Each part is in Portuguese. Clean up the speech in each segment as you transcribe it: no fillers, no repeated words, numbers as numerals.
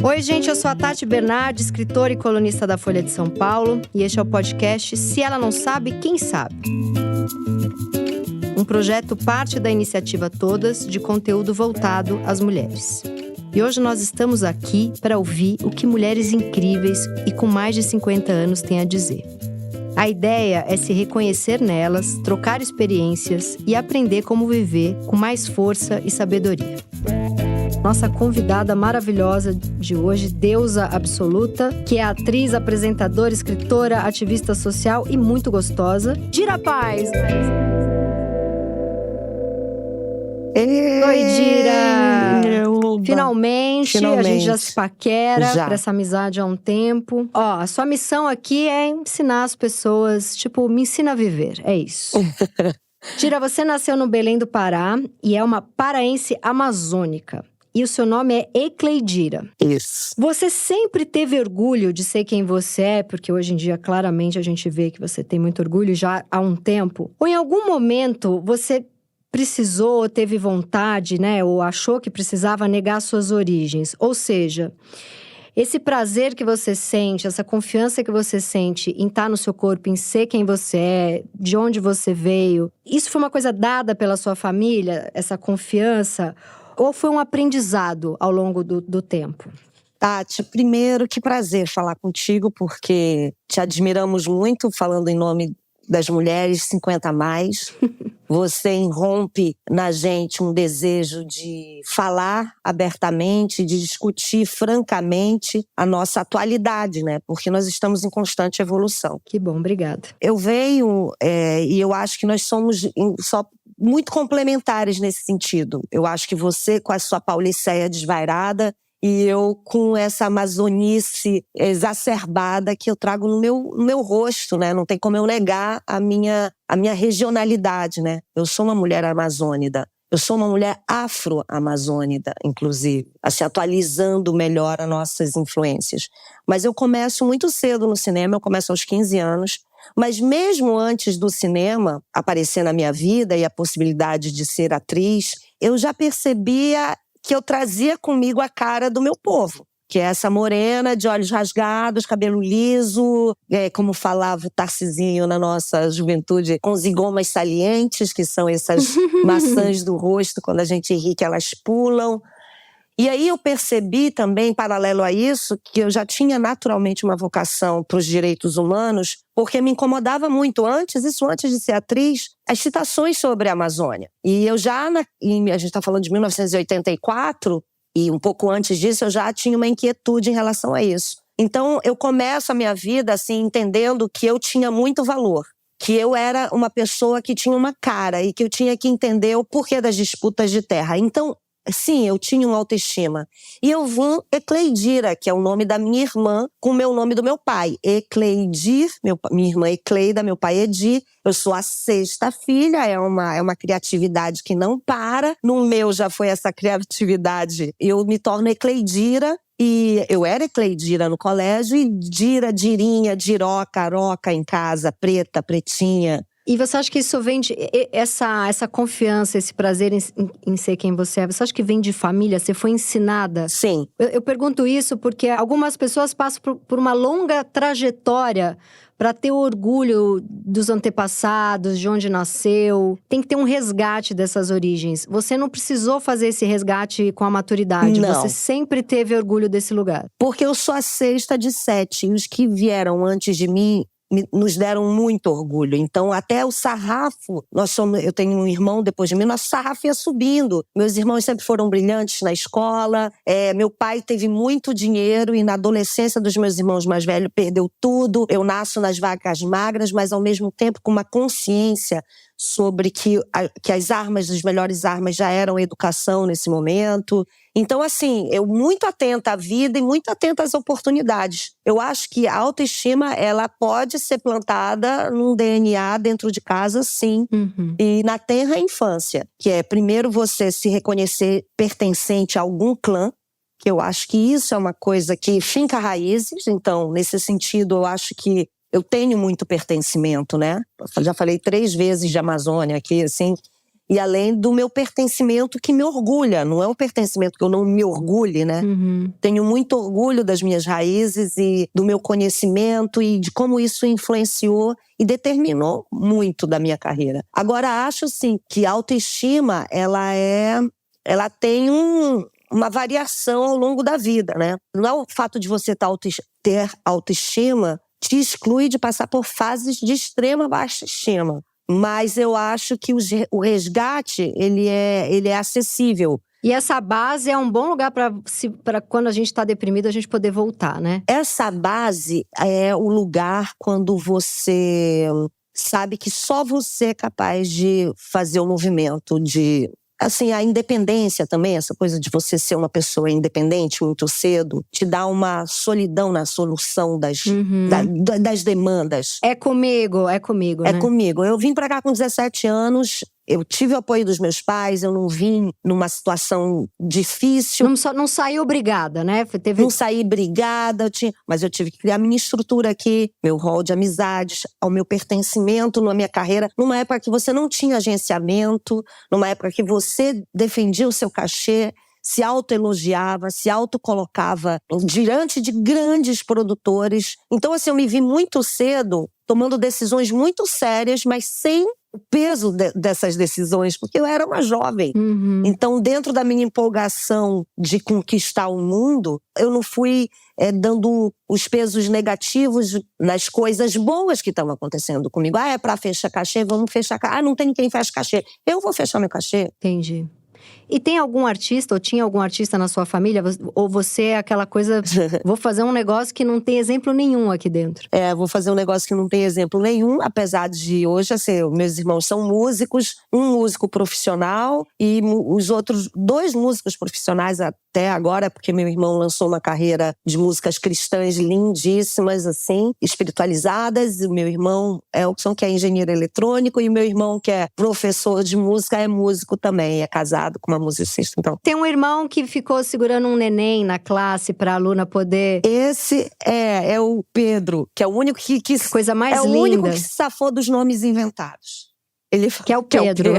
Oi, gente, eu sou a Tati Bernardi, escritora e colunista da Folha de São Paulo, e este é o podcast Se Ela Não Sabe, Quem Sabe? Um projeto parte da iniciativa Todas, de conteúdo voltado às mulheres. E hoje nós estamos aqui para ouvir o que mulheres incríveis e com mais de 50 anos têm a dizer. A ideia é se reconhecer nelas, trocar experiências e aprender como viver com mais força e sabedoria. Nossa convidada maravilhosa de hoje, deusa absoluta, que é atriz, apresentadora, escritora, ativista social e muito gostosa, Dira Paz! Oi, Dira! Finalmente, a gente já se paquera pra essa amizade há um tempo. Ó, a sua missão aqui é ensinar as pessoas, me ensina a viver, é isso. Dira, você nasceu no Belém do Pará e é uma paraense amazônica. E o seu nome é Ecleidira. Isso. Você sempre teve orgulho de ser quem você é? Porque hoje em dia, claramente, a gente vê que você tem muito orgulho já há um tempo. Ou em algum momento, você precisou, ou teve vontade, ou achou que precisava negar suas origens? Ou seja, esse prazer que você sente, essa confiança que você sente em estar no seu corpo, em ser quem você é, de onde você veio, isso foi uma coisa dada pela sua família, essa confiança? Ou foi um aprendizado ao longo do tempo? Tati, primeiro, que prazer falar contigo, porque te admiramos muito, falando em nome das mulheres 50 a mais. Você irrompe na gente um desejo de falar abertamente, de discutir francamente a nossa atualidade, Porque nós estamos em constante evolução. Que bom, obrigada. Eu venho, e eu acho que nós somos só muito complementares nesse sentido. Eu acho que você, com a sua pauliceia desvairada, e eu com essa amazonice exacerbada que eu trago no meu rosto, Não tem como eu negar a minha regionalidade, Eu sou uma mulher amazônida. Eu sou uma mulher afro-amazônida, inclusive, assim, atualizando melhor as nossas influências. Mas eu começo muito cedo no cinema, eu começo aos 15 anos. Mas mesmo antes do cinema aparecer na minha vida e a possibilidade de ser atriz, eu já percebia que eu trazia comigo a cara do meu povo. Que é essa morena de olhos rasgados, cabelo liso, como falava o Tarcisinho na nossa juventude, com zigomas salientes, que são essas maçãs do rosto, quando a gente ri, que elas pulam. E aí eu percebi também, paralelo a isso, que eu já tinha naturalmente uma vocação para os direitos humanos, porque me incomodava muito antes de ser atriz, as citações sobre a Amazônia. E eu já, a gente está falando de 1984, e um pouco antes disso eu já tinha uma inquietude em relação a isso. Então eu começo a minha vida assim, entendendo que eu tinha muito valor. Que eu era uma pessoa que tinha uma cara e que eu tinha que entender o porquê das disputas de terra. Então, sim, eu tinha uma autoestima. E eu vim Ecleidira, que é o nome da minha irmã, com o meu nome do meu pai. Ecleidir, minha irmã Ecleida, meu pai Edi. Eu sou a sexta filha, é uma criatividade que não para. No meu já foi essa criatividade. Eu me torno Ecleidira. E eu era Ecleidira no colégio e Dira, Dirinha, Diroca, Aroca em casa, preta, pretinha. E você acha que isso vem de… Essa confiança, esse prazer em ser quem você é, você acha que vem de família? Você foi ensinada? Sim. Eu pergunto isso porque algumas pessoas passam por uma longa trajetória para ter orgulho dos antepassados, de onde nasceu. Tem que ter um resgate dessas origens. Você não precisou fazer esse resgate com a maturidade. Não. Você sempre teve orgulho desse lugar. Porque eu sou a sexta de 7. E os que vieram antes de mim nos deram muito orgulho. Então, até o sarrafo, eu tenho um irmão depois de mim, nosso sarrafo ia subindo. Meus irmãos sempre foram brilhantes na escola. Meu pai teve muito dinheiro e na adolescência dos meus irmãos mais velhos perdeu tudo. Eu nasço nas vacas magras, mas ao mesmo tempo com uma consciência sobre que as melhores armas já eram educação nesse momento. Então, assim, eu muito atenta à vida e muito atenta às oportunidades. Eu acho que a autoestima, ela pode ser plantada num DNA dentro de casa, sim. Uhum. E na tenra infância, que é primeiro você se reconhecer pertencente a algum clã, que eu acho que isso é uma coisa que finca raízes. Então, nesse sentido, eu acho que eu tenho muito pertencimento, Já falei 3 vezes de Amazônia aqui, assim. E além do meu pertencimento que me orgulha. Não é um pertencimento que eu não me orgulhe, né? Tenho muito orgulho das minhas raízes e do meu conhecimento e de como isso influenciou e determinou muito da minha carreira. Agora, acho, sim, que a autoestima, ela tem uma variação ao longo da vida, né? Não é o fato de você ter autoestima te exclui de passar por fases de extrema baixa estima. Mas eu acho que o resgate, ele é acessível. E essa base é um bom lugar para quando a gente está deprimido, a gente poder voltar, né? Essa base é o lugar quando você sabe que só você é capaz de fazer o movimento, de… Assim, a independência também, essa coisa de você ser uma pessoa independente muito cedo, te dá uma solidão na solução das demandas. É comigo, né? É comigo. Eu vim pra cá com 17 anos, eu tive o apoio dos meus pais, eu não vim numa situação difícil. Não saiu brigada, né? Não saí brigada, mas eu tive que criar minha estrutura aqui, meu rol de amizades, ao meu pertencimento na minha carreira, numa época que você não tinha agenciamento, numa época que você defendia o seu cachê, se autoelogiava, se autocolocava diante de grandes produtores. Então, assim, eu me vi muito cedo tomando decisões muito sérias, mas sem o peso dessas decisões, porque eu era uma jovem. Então, dentro da minha empolgação de conquistar o mundo, eu não fui dando os pesos negativos nas coisas boas que estavam acontecendo comigo. É para fechar cachê? Vamos fechar cachê. Não tem quem feche cachê. Eu vou fechar meu cachê. Entendi. E tem algum artista, ou tinha algum artista na sua família? Ou você é aquela coisa, vou fazer um negócio que não tem exemplo nenhum aqui dentro? Vou fazer um negócio que não tem exemplo nenhum, apesar de hoje, assim, meus irmãos são músicos, um músico profissional e os outros 2 músicos profissionais até agora, porque meu irmão lançou uma carreira de músicas cristãs lindíssimas, assim, espiritualizadas. O meu irmão Elkson, que é engenheiro eletrônico, e o meu irmão, que é professor de música, é músico também, é casado com uma musicista. Então, tem um irmão que ficou segurando um neném na classe para a aluna poder… Esse é o Pedro, que é o único que coisa mais linda. É o único que se safou dos nomes inventados. Que é o Pedro.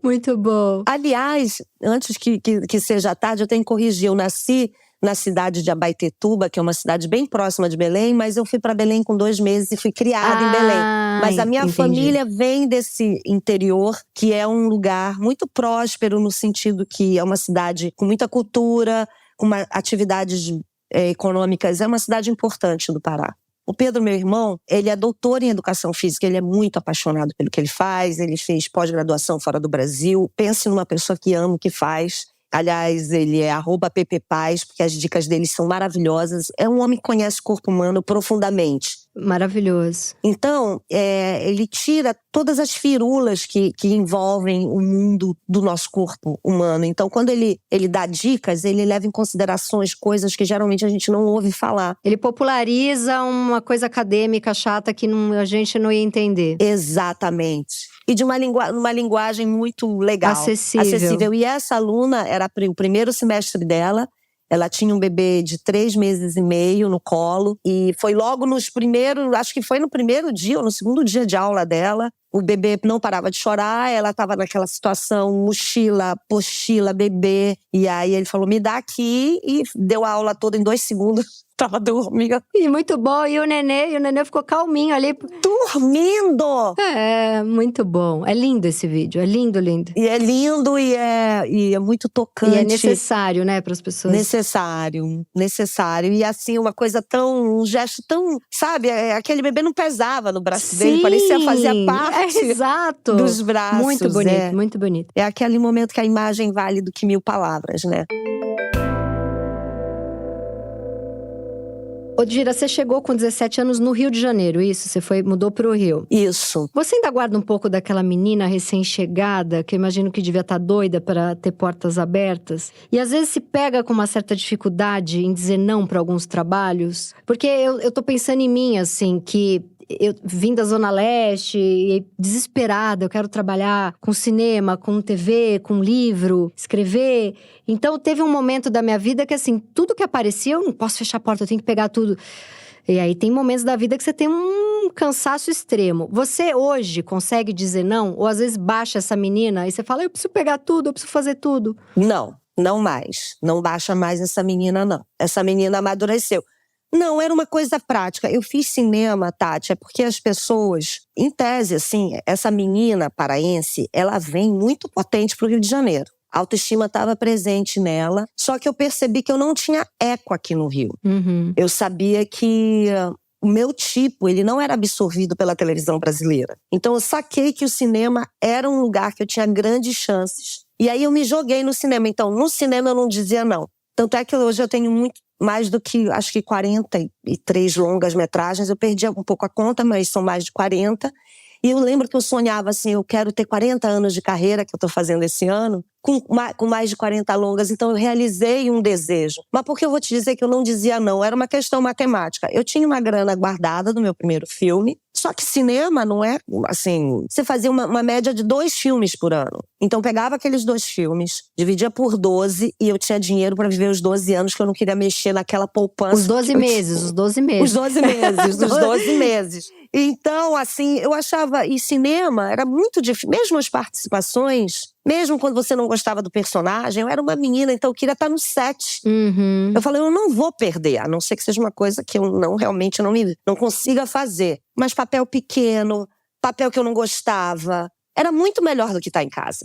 Muito bom. Aliás, antes que seja tarde, eu tenho que corrigir. Eu nasci na cidade de Abaetetuba, que é uma cidade bem próxima de Belém, mas eu fui para Belém com 2 meses e fui criada em Belém. Mas a minha família vem desse interior, que é um lugar muito próspero, no sentido que é uma cidade com muita cultura, com atividades econômicas. É uma cidade importante do Pará. O Pedro, meu irmão, ele é doutor em educação física, ele é muito apaixonado pelo que ele faz, ele fez pós-graduação fora do Brasil. Pense numa pessoa que ama o que faz. Aliás, ele é @ppaz, porque as dicas dele são maravilhosas. É um homem que conhece o corpo humano profundamente. Maravilhoso. Então, ele tira todas as firulas que envolvem o mundo do nosso corpo humano. Então, quando ele dá dicas, ele leva em considerações coisas que geralmente a gente não ouve falar. Ele populariza uma coisa acadêmica chata que a gente não ia entender. Exatamente. E de uma linguagem muito legal. Acessível. E essa aluna, era o primeiro semestre dela. Ela tinha um bebê de 3 meses e meio no colo. E foi logo acho que foi no primeiro dia ou no segundo dia de aula dela. O bebê não parava de chorar, ela estava naquela situação, mochila, apostila, bebê. E aí ele falou, me dá aqui. E deu a aula toda em 2 segundos. Tava dormindo. E muito bom. E o nenê ficou calminho ali. Dormindo! Muito bom. É lindo esse vídeo. É lindo, lindo. E é lindo e é muito tocante. E é necessário, né, para as pessoas. Necessário. E assim, um gesto tão… Sabe, aquele bebê não pesava no braço dele. Parecia fazer parte exato. dos braços. Muito bonito, muito bonito. É aquele momento que a imagem vale do que 1000 palavras, né? Odira, você chegou com 17 anos no Rio de Janeiro, isso? Você mudou pro Rio. Isso. Você ainda guarda um pouco daquela menina recém-chegada, que eu imagino que devia estar doida para ter portas abertas? E às vezes se pega com uma certa dificuldade em dizer não para alguns trabalhos? Porque eu tô pensando em mim, assim, que… Eu vim da Zona Leste, e desesperada, eu quero trabalhar com cinema, com TV, com livro, escrever. Então teve um momento da minha vida que assim, tudo que aparecia, eu não posso fechar a porta, eu tenho que pegar tudo. E aí tem momentos da vida que você tem um cansaço extremo. Você hoje consegue dizer não? Ou às vezes baixa essa menina e você fala, eu preciso pegar tudo, eu preciso fazer tudo. Não mais. Não baixa mais essa menina, não. Essa menina amadureceu. Não, era uma coisa prática. Eu fiz cinema, Tati, é porque as pessoas, em tese, assim, essa menina paraense, ela vem muito potente pro Rio de Janeiro. A autoestima estava presente nela, só que eu percebi que eu não tinha eco aqui no Rio. Eu sabia que o meu tipo, ele não era absorvido pela televisão brasileira. Então eu saquei que o cinema era um lugar que eu tinha grandes chances. E aí eu me joguei no cinema. Então, no cinema eu não dizia não. Tanto é que hoje eu tenho muito mais do que, acho que 43 longas-metragens. Eu perdi um pouco a conta, mas são mais de 40. E eu lembro que eu sonhava assim, eu quero ter 40 anos de carreira, que eu tô fazendo esse ano, com mais de 40 longas. Então eu realizei um desejo. Mas por que eu vou te dizer que eu não dizia não? Era uma questão matemática. Eu tinha uma grana guardada do meu primeiro filme, só que cinema não é assim… Você fazia uma média de 2 filmes por ano. Então pegava aqueles 2 filmes, dividia por 12 e eu tinha dinheiro para viver os 12 anos que eu não queria mexer naquela poupança. Os 12 meses. Os 12 meses. Então, assim, eu achava… E cinema era muito difícil. Mesmo as participações… Mesmo quando você não gostava do personagem, eu era uma menina, então eu queria estar no set. Eu falei, eu não vou perder, a não ser que seja uma coisa que eu realmente não consiga fazer. Mas papel pequeno, papel que eu não gostava, era muito melhor do que estar em casa.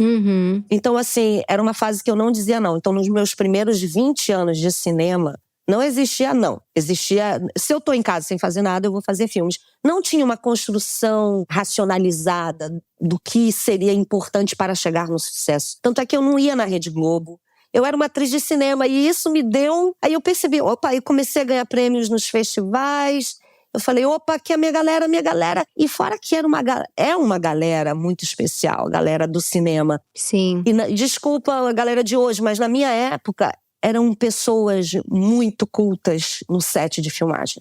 Então, assim, era uma fase que eu não dizia não. Então, nos meus primeiros 20 anos de cinema, não existia não. Existia, se eu tô em casa sem fazer nada, eu vou fazer filmes. Não tinha uma construção racionalizada do que seria importante para chegar no sucesso. Tanto é que eu não ia na Rede Globo. Eu era uma atriz de cinema e isso me deu… Aí eu percebi, opa, eu comecei a ganhar prêmios nos festivais. Eu falei, opa, aqui é minha galera. E fora que é uma galera muito especial, a galera do cinema. Sim. E desculpa a galera de hoje, mas na minha época… eram pessoas muito cultas no set de filmagem.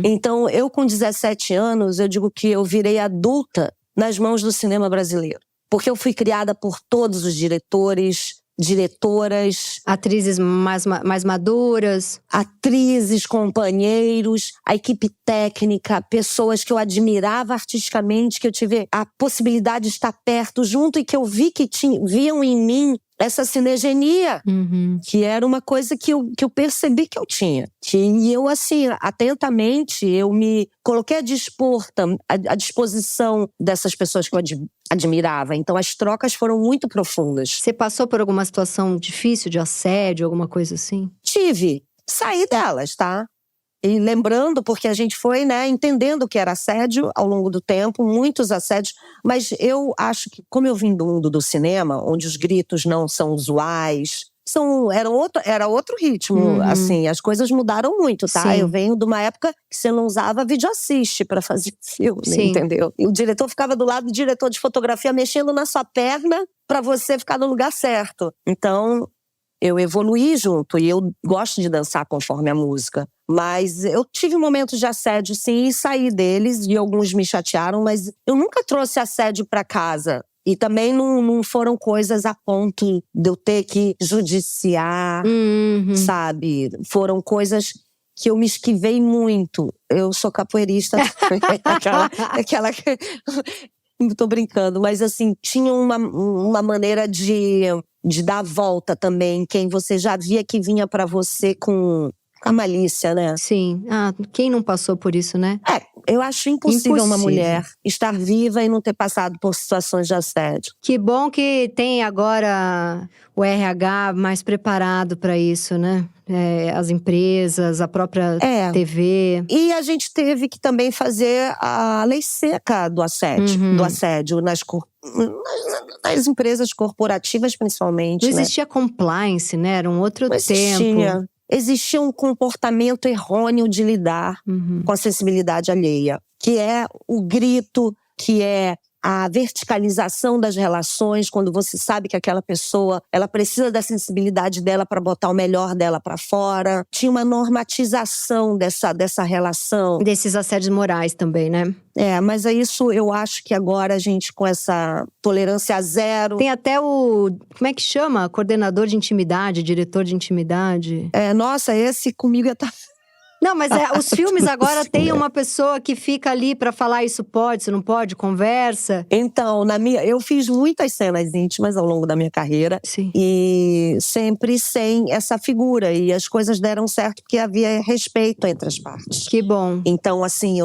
Então, eu com 17 anos, eu digo que eu virei adulta nas mãos do cinema brasileiro. Porque eu fui criada por todos os diretores, diretoras… Atrizes mais maduras. Atrizes, companheiros, a equipe técnica, pessoas que eu admirava artisticamente, que eu tive a possibilidade de estar perto, junto, e que eu vi que viam em mim essa sinergia, que era uma coisa que eu percebi que eu tinha. E eu, assim, atentamente, eu me coloquei à disposição dessas pessoas que eu admirava. Então, as trocas foram muito profundas. Você passou por alguma situação difícil de assédio, alguma coisa assim? Tive. Saí delas, tá? E lembrando, porque a gente foi, né, entendendo o que era assédio ao longo do tempo, muitos assédios, mas eu acho que, como eu vim do mundo do cinema, onde os gritos não são usuais, era outro ritmo, assim, as coisas mudaram muito, tá? Sim. Eu venho de uma época que você não usava videoassist pra fazer filme, entendeu? E o diretor ficava do lado do diretor de fotografia mexendo na sua perna pra você ficar no lugar certo. Então, eu evoluí junto e eu gosto de dançar conforme a música. Mas eu tive momentos de assédio, sim, e saí deles, e alguns me chatearam, mas eu nunca trouxe assédio pra casa. E também não foram coisas a ponto de eu ter que judiciar, sabe? Foram coisas que eu me esquivei muito. Eu sou capoeirista, aquela tô brincando, mas assim, tinha uma maneira de dar a volta também, quem você já via que vinha pra você com a malícia, né? Sim. Ah, quem não passou por isso, né? Eu acho impossível uma mulher estar viva e não ter passado por situações de assédio. Que bom que tem agora o RH mais preparado para isso, né? As empresas, a própria TV. E a gente teve que também fazer a lei seca do assédio nas empresas corporativas, principalmente. Não existia compliance, né? Era um outro tempo. Existia um comportamento errôneo de lidar com a sensibilidade alheia, que é o grito, que é a verticalização das relações, quando você sabe que aquela pessoa, ela precisa da sensibilidade dela para botar o melhor dela para fora. Tinha uma normatização dessa relação. Desses assédios morais também, né? Mas isso eu acho que agora a gente, com essa tolerância zero… Tem até como é que chama? Coordenador de intimidade, diretor de intimidade. Nossa, esse comigo ia estar… Não, mas os filmes agora tem uma pessoa que fica ali pra falar isso pode, isso não pode, conversa. Então, eu fiz muitas cenas íntimas ao longo da minha carreira. Sim. E sempre sem essa figura. E as coisas deram certo porque havia respeito entre as partes. Que bom. Então, assim,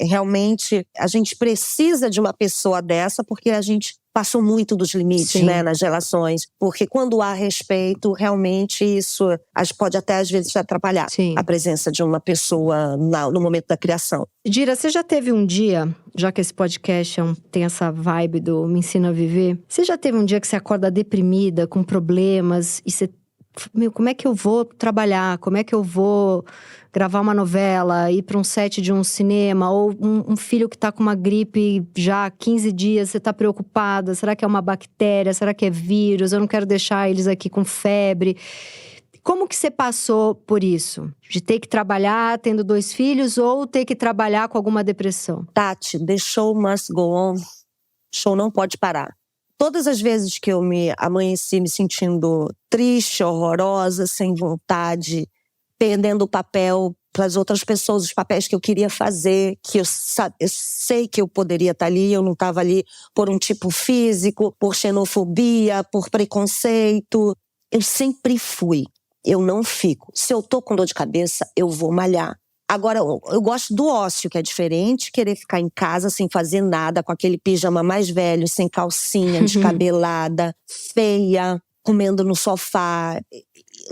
realmente, a gente precisa de uma pessoa dessa porque a gente passou muito dos limites, né, nas relações. Porque quando há respeito, realmente isso pode até às vezes atrapalhar a presença de uma pessoa no momento da criação. Dira, você já teve um dia, já que esse podcast tem essa vibe do Me Ensina a Viver, você já teve um dia que você acorda deprimida, com problemas, e você… como é que eu vou trabalhar? Como é que eu vou gravar uma novela, ir para um set de um cinema? Ou um filho que tá com uma gripe já há 15 dias, você tá preocupada? Será que é uma bactéria? Será que é vírus? Eu não quero deixar eles aqui com febre. Como que você passou por isso? De ter que trabalhar tendo 2 filhos ou ter que trabalhar com alguma depressão? Tati, the show must go on. Show não pode parar. Todas as vezes que eu me amanheci me sentindo triste, horrorosa, sem vontade, perdendo o papel para as outras pessoas, os papéis que eu queria fazer, que eu sei que eu poderia estar ali, eu não estava ali por um tipo físico, por xenofobia, por preconceito. Eu sempre fui. Eu não fico. Se eu tô com dor de cabeça, eu vou malhar. Agora, eu gosto do ócio, que é diferente, querer ficar em casa sem fazer nada, com aquele pijama mais velho, sem calcinha, descabelada, feia, comendo no sofá,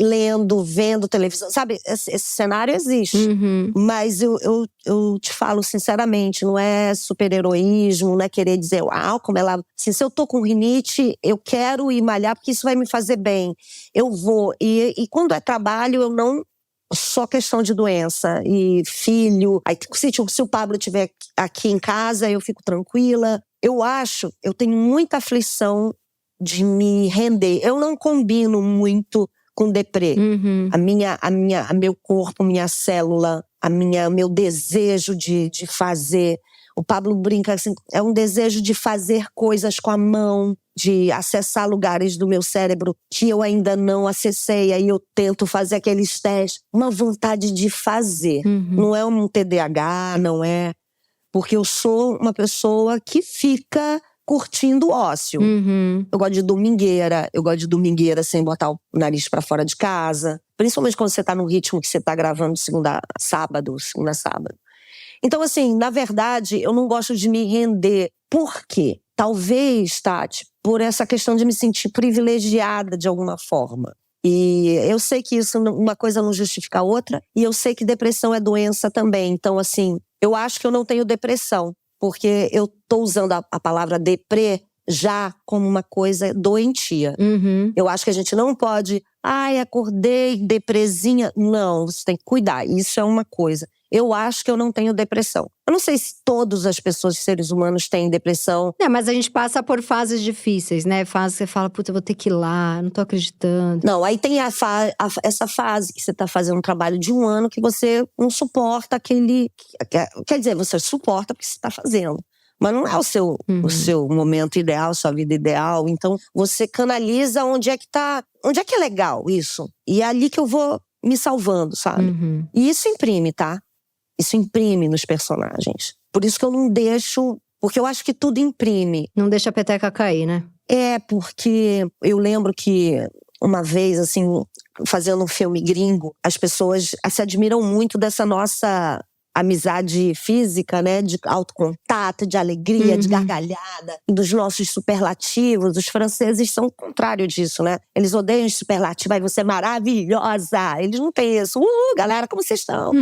lendo, vendo televisão. Sabe, esse cenário existe. Mas eu te falo sinceramente, não é super-heroísmo, não é querer dizer, uau, como ela… Assim, se eu tô com rinite, eu quero ir malhar, porque isso vai me fazer bem. Eu vou. E quando é trabalho, eu não… Só questão de doença e filho. Aí, se o Pablo estiver aqui em casa, eu fico tranquila. Eu tenho muita aflição de me render. Eu não combino muito com deprê. Meu corpo, minha célula, meu desejo de fazer. O Pablo brinca assim, é um desejo de fazer coisas com a mão, de acessar lugares do meu cérebro que eu ainda não acessei. Aí eu tento fazer aqueles testes. Uma vontade de fazer. Não é um TDAH, não é… Porque eu sou uma pessoa que fica curtindo o ócio. Eu gosto de domingueira sem botar o nariz pra fora de casa. Principalmente quando você tá no ritmo que você tá gravando segunda a sábado. Então, assim, na verdade, eu não gosto de me render. Por quê? Talvez, Tati, por essa questão de me sentir privilegiada de alguma forma. E eu sei que uma coisa não justifica a outra. E eu sei que depressão é doença também. Então, assim, eu acho que eu não tenho depressão. Porque eu tô usando a palavra deprê já como uma coisa doentia. Eu acho que a gente não pode… Ai, acordei, depresinha. Não, você tem que cuidar. Isso é uma coisa. Eu acho que eu não tenho depressão. Eu não sei se todas as pessoas, seres humanos, têm depressão. Mas a gente passa por fases difíceis, né? Fases que você fala, puta, eu vou ter que ir lá, não tô acreditando. Não, aí tem essa fase que você tá fazendo um trabalho de 1 ano que você não suporta aquele… Quer dizer, você suporta porque você tá fazendo. Mas não é o seu momento ideal, sua vida ideal. Então, você canaliza onde é que é legal isso. E é ali que eu vou me salvando, sabe? E isso imprime, tá? Isso imprime nos personagens. Por isso que eu não deixo… Porque eu acho que tudo imprime. Não deixa a peteca cair, né? É, porque eu lembro que uma vez, assim, fazendo um filme gringo, as pessoas se admiram muito dessa nossa amizade física, né? De autocontato, de alegria, de gargalhada, dos nossos superlativos. Os franceses são o contrário disso, né? Eles odeiam os superlativos. Aí você é maravilhosa. Eles não têm isso. Galera, como vocês estão?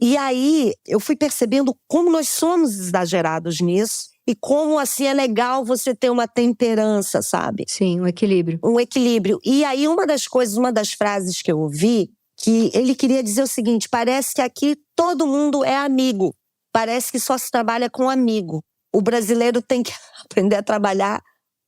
E aí, eu fui percebendo como nós somos exagerados nisso. E como, assim, é legal você ter uma temperança, sabe? Sim, um equilíbrio. Um equilíbrio. E aí, uma das frases que eu ouvi, que ele queria dizer o seguinte: parece que aqui todo mundo é amigo. Parece que só se trabalha com amigo. O brasileiro tem que aprender a trabalhar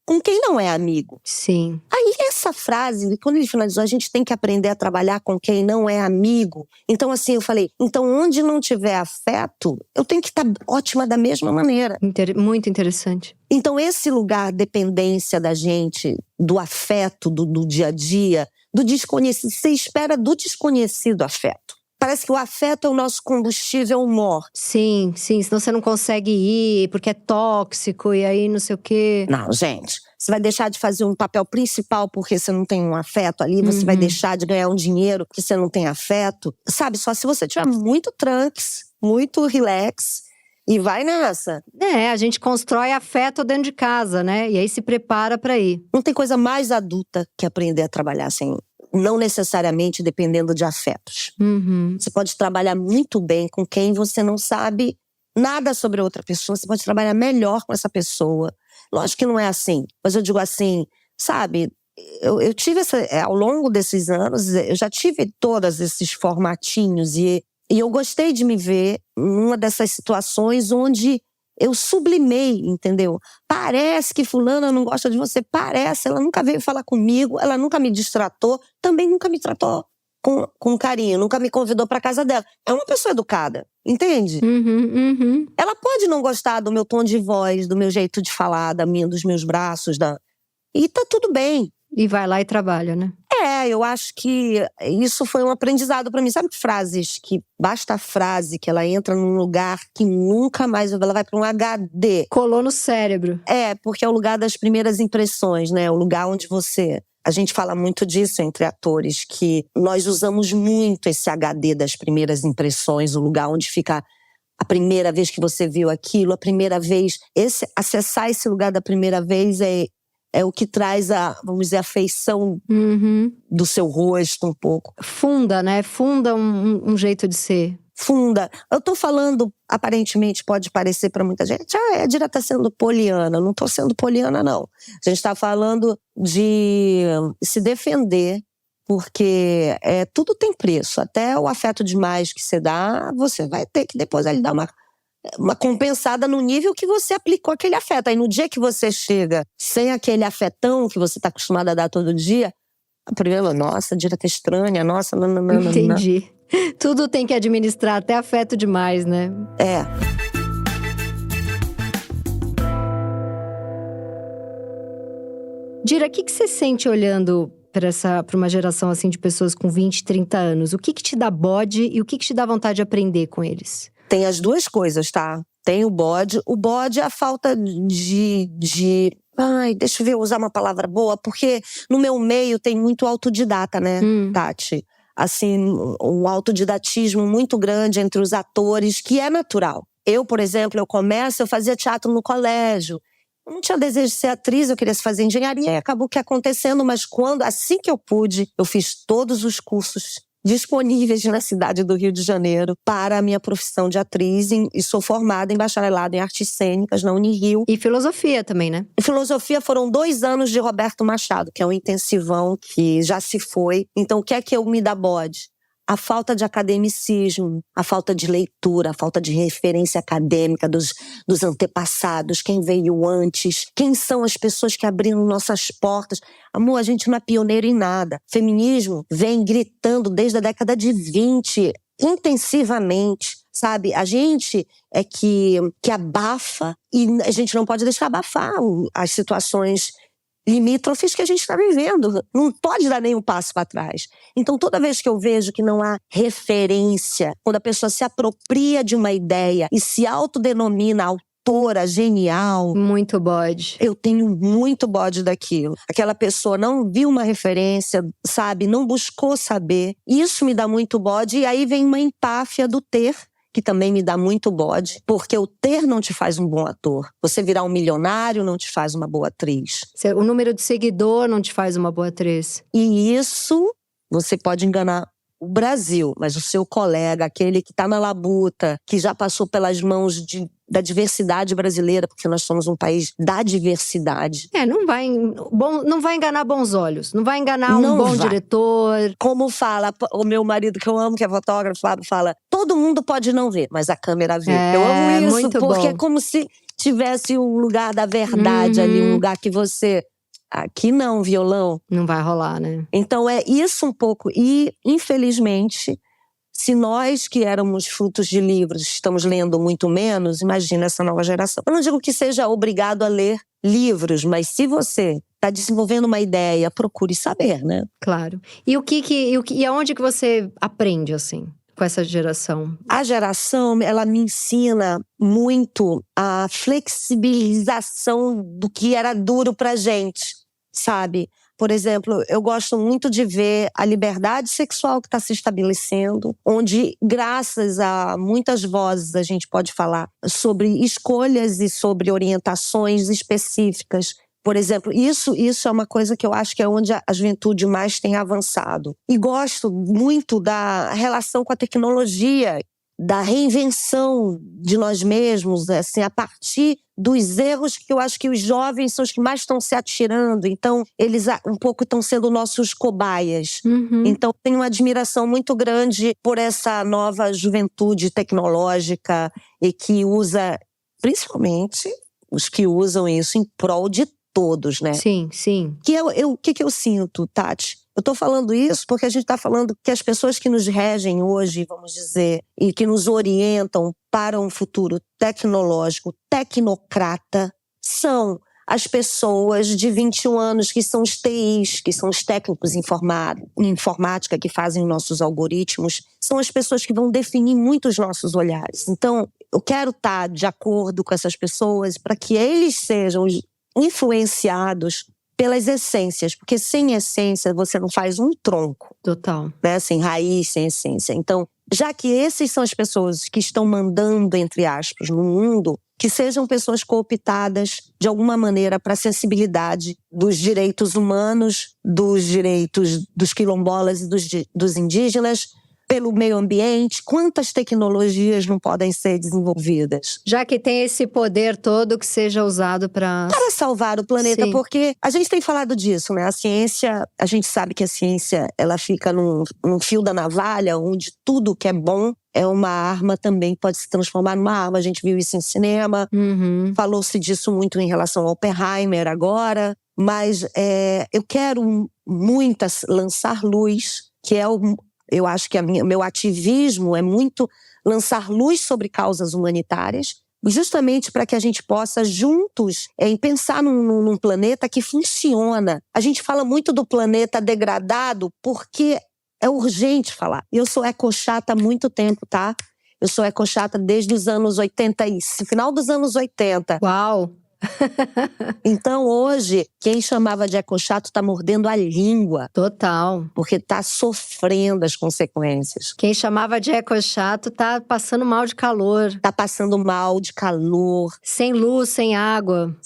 com quem não é amigo. Sim. Aí essa frase, quando ele finalizou, a gente tem que aprender a trabalhar com quem não é amigo. Então assim, eu falei, então onde não tiver afeto, eu tenho que estar ótima da mesma maneira. Muito interessante. Então esse lugar, dependência da gente, do afeto, do dia a dia, do desconhecido, você espera do desconhecido afeto. Parece que o afeto é o nosso combustível mor. Sim, senão você não consegue ir, porque é tóxico, e aí não sei o quê. Não, gente, você vai deixar de fazer um papel principal porque você não tem um afeto ali, você vai deixar de ganhar um dinheiro porque você não tem afeto. Sabe, só se você tiver muito tranks, muito relax, e vai nessa. A gente constrói afeto dentro de casa, né? E aí se prepara pra ir. Não tem coisa mais adulta que aprender a trabalhar sem, não necessariamente dependendo de afetos. Você pode trabalhar muito bem com quem você não sabe nada sobre outra pessoa. Você pode trabalhar melhor com essa pessoa. Lógico que não é assim, mas eu digo assim, sabe? Eu tive ao longo desses anos, eu já tive todos esses formatinhos e eu gostei de me ver numa dessas situações onde eu sublimei, entendeu? Parece que fulana não gosta de você, parece, ela nunca veio falar comigo, ela nunca me distratou, também nunca me tratou com carinho, nunca me convidou pra casa dela. É uma pessoa educada, entende? Ela pode não gostar do meu tom de voz, do meu jeito de falar, dos meus braços, e tá tudo bem. E vai lá e trabalha, né? Eu acho que isso foi um aprendizado pra mim. Sabe que frases que basta a frase que ela entra num lugar que nunca mais ela vai pra um HD. Colou no cérebro. Porque é o lugar das primeiras impressões, né? O lugar onde a gente fala muito disso entre atores, que nós usamos muito esse HD das primeiras impressões, o lugar onde fica a primeira vez que você viu aquilo, a primeira vez. Acessar esse lugar da primeira vez é o que traz vamos dizer, a feição do seu rosto um pouco. Funda, né? Funda um jeito de ser. Funda. Eu tô falando, aparentemente pode parecer pra muita gente, a Dira tá sendo poliana. Não tô sendo poliana, não. A gente tá falando de se defender, porque tudo tem preço. Até o afeto demais que você dá, você vai ter que depois ali dar uma compensada no nível que você aplicou aquele afeto. Aí no dia que você chega sem aquele afetão que você tá acostumada a dar todo dia, a primeira, nossa, a Dira tá estranha, nossa, não. Entendi. Tudo tem que administrar, até afeto demais, né? Dira, o que você sente olhando para uma geração assim de pessoas com 20, 30 anos? O que te dá bode e o que te dá vontade de aprender com eles? Tem as duas coisas, tá? Tem o bode. O bode é a falta de... Ai, deixa eu ver, usar uma palavra boa. Porque no meu meio tem muito autodidata, né, Tati? Assim, um autodidatismo muito grande entre os atores, que é natural. Eu, por exemplo, eu fazia teatro no colégio. Eu não tinha desejo de ser atriz, eu queria fazer engenharia. E acabou que acontecendo, mas assim que eu pude, eu fiz todos os cursos disponíveis na cidade do Rio de Janeiro para a minha profissão de atriz e sou formada em bacharelado em artes cênicas na Unirio. E filosofia também, né? E filosofia foram 2 anos de Roberto Machado, que é um intensivão que já se foi. Então o que é que eu me dá bode? A falta de academicismo, a falta de leitura, a falta de referência acadêmica dos antepassados, quem veio antes, quem são as pessoas que abriram nossas portas. Amor, a gente não é pioneiro em nada. Feminismo vem gritando desde a década de 20, intensivamente, sabe? A gente é que abafa e a gente não pode deixar abafar as situações limítrofes que a gente está vivendo. Não pode dar nenhum passo para trás. Então, toda vez que eu vejo que não há referência, quando a pessoa se apropria de uma ideia e se autodenomina autora genial... Muito bode. Eu tenho muito bode daquilo. Aquela pessoa não viu uma referência, sabe? Não buscou saber. Isso me dá muito bode. E aí vem uma empáfia do ter, que também me dá muito bode, porque o ter não te faz um bom ator. Você virar um milionário não te faz uma boa atriz. O número de seguidor não te faz uma boa atriz. E isso, você pode enganar o Brasil, mas o seu colega, aquele que está na labuta, que já passou pelas mãos da diversidade brasileira, porque nós somos um país da diversidade. Não vai enganar bons olhos, não vai enganar um bom diretor. Como fala o meu marido, que eu amo, que é fotógrafo, fala, todo mundo pode não ver, mas a câmera vê. Eu amo isso, porque é como se tivesse um lugar da verdade ali, um lugar que você... Aqui não, violão. Não vai rolar, né? Então é isso um pouco. E, infelizmente, se nós que éramos frutos de livros estamos lendo muito menos, imagina essa nova geração. Eu não digo que seja obrigado a ler livros, mas se você está desenvolvendo uma ideia, procure saber, né? Claro. E aonde que você aprende, assim? com essa geração? A geração, ela me ensina muito a flexibilização do que era duro pra gente, sabe? Por exemplo, eu gosto muito de ver a liberdade sexual que está se estabelecendo, onde, graças a muitas vozes, a gente pode falar sobre escolhas e sobre orientações específicas. Por exemplo, isso é uma coisa que eu acho que é onde a juventude mais tem avançado. E gosto muito da relação com a tecnologia, da reinvenção de nós mesmos, assim, a partir dos erros que eu acho que os jovens são os que mais estão se atirando. Então, eles um pouco estão sendo nossos cobaias. Então, tenho uma admiração muito grande por essa nova juventude tecnológica e que usa, principalmente, os que usam isso em prol de todos, né? Sim, sim. O que eu sinto, Tati? Eu tô falando isso porque a gente tá falando que as pessoas que nos regem hoje, vamos dizer, e que nos orientam para um futuro tecnológico, tecnocrata, são as pessoas de 21 anos que são os TIs, que são os técnicos em informática que fazem nossos algoritmos, são as pessoas que vão definir muito os nossos olhares. Então, eu quero estar de acordo com essas pessoas para que eles sejam influenciados pelas essências, porque sem essência você não faz um tronco. Total. Né? Sem raiz, sem essência. Então, já que essas são as pessoas que estão mandando, entre aspas, no mundo, que sejam pessoas cooptadas de alguma maneira para a sensibilidade dos direitos humanos, dos direitos dos quilombolas e dos indígenas, pelo meio ambiente. Quantas tecnologias não podem ser desenvolvidas? Já que tem esse poder todo, que seja usado para salvar o planeta. Sim. Porque a gente tem falado disso, né? A ciência, a gente sabe que a ciência, ela fica num fio da navalha, onde tudo que é bom é uma arma também, pode se transformar numa arma. A gente viu isso em cinema. Falou-se disso muito em relação ao Oppenheimer agora. Mas eu quero muito lançar luz, que é eu acho que meu ativismo é muito lançar luz sobre causas humanitárias, justamente para que a gente possa juntos pensar num planeta que funciona. A gente fala muito do planeta degradado porque é urgente falar. Eu sou ecochata há muito tempo, tá? Eu sou ecochata desde os anos 80, final dos anos 80. Uau! Então, hoje, quem chamava de ecochato tá mordendo a língua. Total. Porque tá sofrendo as consequências. Quem chamava de ecochato tá passando mal de calor. Tá passando mal de calor. Sem luz, sem água.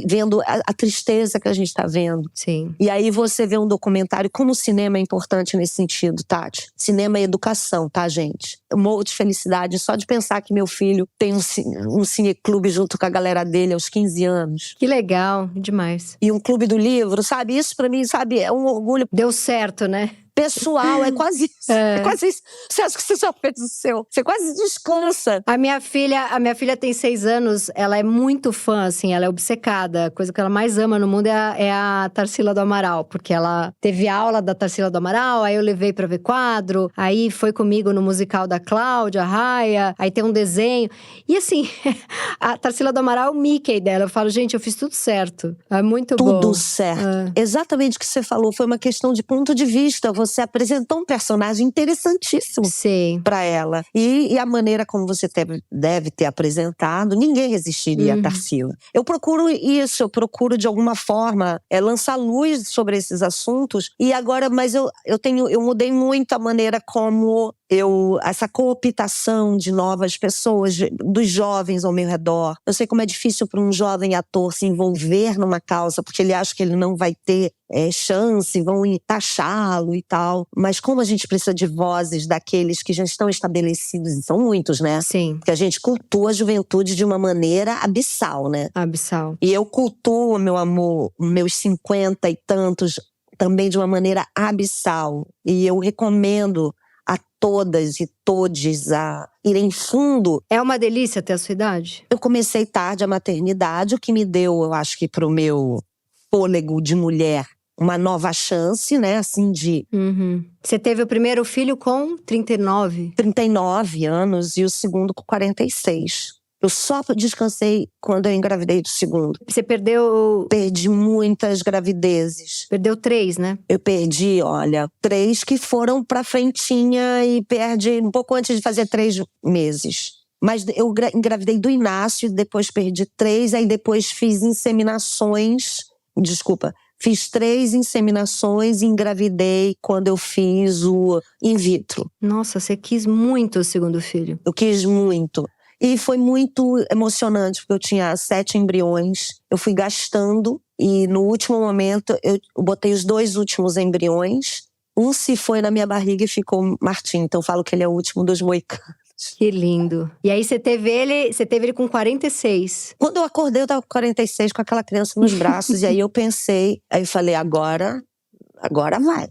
Vendo a tristeza que a gente tá vendo. Sim. E aí você vê um documentário, como o cinema é importante nesse sentido, Tati. Cinema é educação, tá, gente? Eu morro de felicidade só de pensar que meu filho tem um cineclube junto com a galera dele aos 15 anos. Que legal, demais. E um clube do livro, sabe? Isso pra mim, sabe, é um orgulho. Deu certo, né? Pessoal, é quase isso. É quase isso. Você acha que você só fez o seu? Você quase descansa. A minha filha tem 6 anos, ela é muito fã, assim, ela é obcecada. A coisa que ela mais ama no mundo é a Tarsila do Amaral, porque ela teve aula da Tarsila do Amaral, aí eu levei pra ver quadro, aí foi comigo no musical da Cláudia Raia, aí tem um desenho. E assim, a Tarsila do Amaral é o Mickey dela. Eu falo, gente, eu fiz tudo certo. É muito bom. Tudo certo. Exatamente o que você falou, foi uma questão de ponto de vista. Você apresentou um personagem interessantíssimo para ela. E a maneira como você deve ter apresentado, ninguém resistiria a Tarsila. Eu procuro isso, eu procuro de alguma forma lançar luz sobre esses assuntos. E agora, mas eu mudei muito a maneira como essa cooptação de novas pessoas, dos jovens ao meu redor. Eu sei como é difícil para um jovem ator se envolver numa causa, porque ele acha que ele não vai ter chance, vão taxá-lo e tal. Mas como a gente precisa de vozes daqueles que já estão estabelecidos, e são muitos, né? Sim. Porque a gente cultua a juventude de uma maneira abissal, né? Abissal. E eu cultuo, meu amor, meus 50 e tantos, também de uma maneira abissal. E eu recomendo a todas e todes a irem fundo. É uma delícia ter a sua idade? Eu comecei tarde a maternidade, o que me deu, eu acho que pro meu fôlego de mulher, uma nova chance, né, assim de... Você teve o primeiro filho com 39? 39 anos e o segundo com 46. Eu só descansei quando eu engravidei do segundo. Você perdeu… Perdi muitas gravidezes. Perdeu 3, né? Eu perdi, olha, 3 que foram pra frentinha e perdi um pouco antes de fazer 3 meses. Mas eu engravidei do Inácio, depois perdi 3, aí depois fiz inseminações. Desculpa, fiz 3 inseminações e engravidei quando eu fiz o in vitro. Nossa, você quis muito o segundo filho. Eu quis muito. E foi muito emocionante, porque eu tinha 7 embriões. Eu fui gastando e no último momento eu botei os 2 últimos embriões. Um se foi na minha barriga e ficou Martim. Então eu falo que ele é o último dos moicanos. Que lindo. E aí você teve ele com 46. Quando eu acordei, eu tava com 46, com aquela criança nos braços. E aí eu pensei, aí eu falei, agora vai.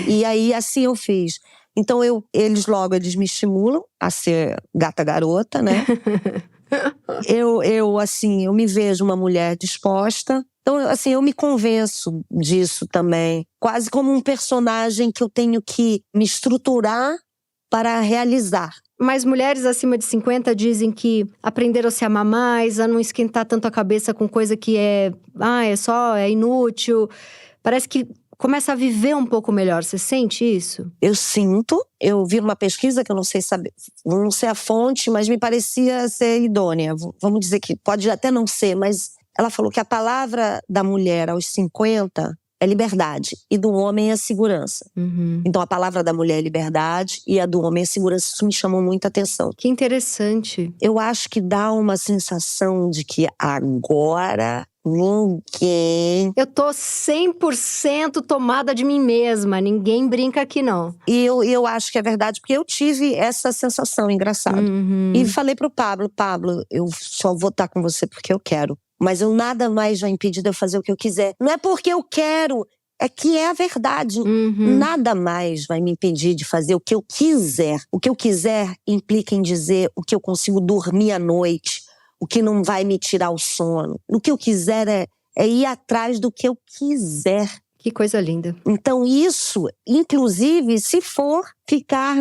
E aí assim eu fiz. Então eles me estimulam a ser gata-garota, né? eu me vejo uma mulher disposta. Então, assim, eu me convenço disso também. Quase como um personagem que eu tenho que me estruturar para realizar. Mas mulheres acima de 50 dizem que aprenderam a se amar mais, a não esquentar tanto a cabeça com coisa que é inútil. Parece que começa a viver um pouco melhor. Você sente isso? Eu sinto. Eu vi numa pesquisa que eu não sei a fonte, mas me parecia ser idônea. Vamos dizer que pode até não ser, mas ela falou que a palavra da mulher aos 50 é liberdade e do homem é segurança. Uhum. Então a palavra da mulher é liberdade e a do homem é segurança. Isso me chamou muita atenção. Que interessante. Eu acho que dá uma sensação de que agora ninguém… Eu tô 100% tomada de mim mesma. Ninguém brinca aqui, não. E eu acho que é verdade, porque eu tive essa sensação, engraçado. Uhum. E falei pro Pablo, eu só vou estar com você porque eu quero. Mas eu nada mais vai impedir de eu fazer o que eu quiser. Não é porque eu quero, é que é a verdade. Uhum. Nada mais vai me impedir de fazer o que eu quiser. O que eu quiser implica em dizer o que eu consigo dormir à noite, o que não vai me tirar o sono. O que eu quiser é ir atrás do que eu quiser. Que coisa linda. Então isso, inclusive, se for ficar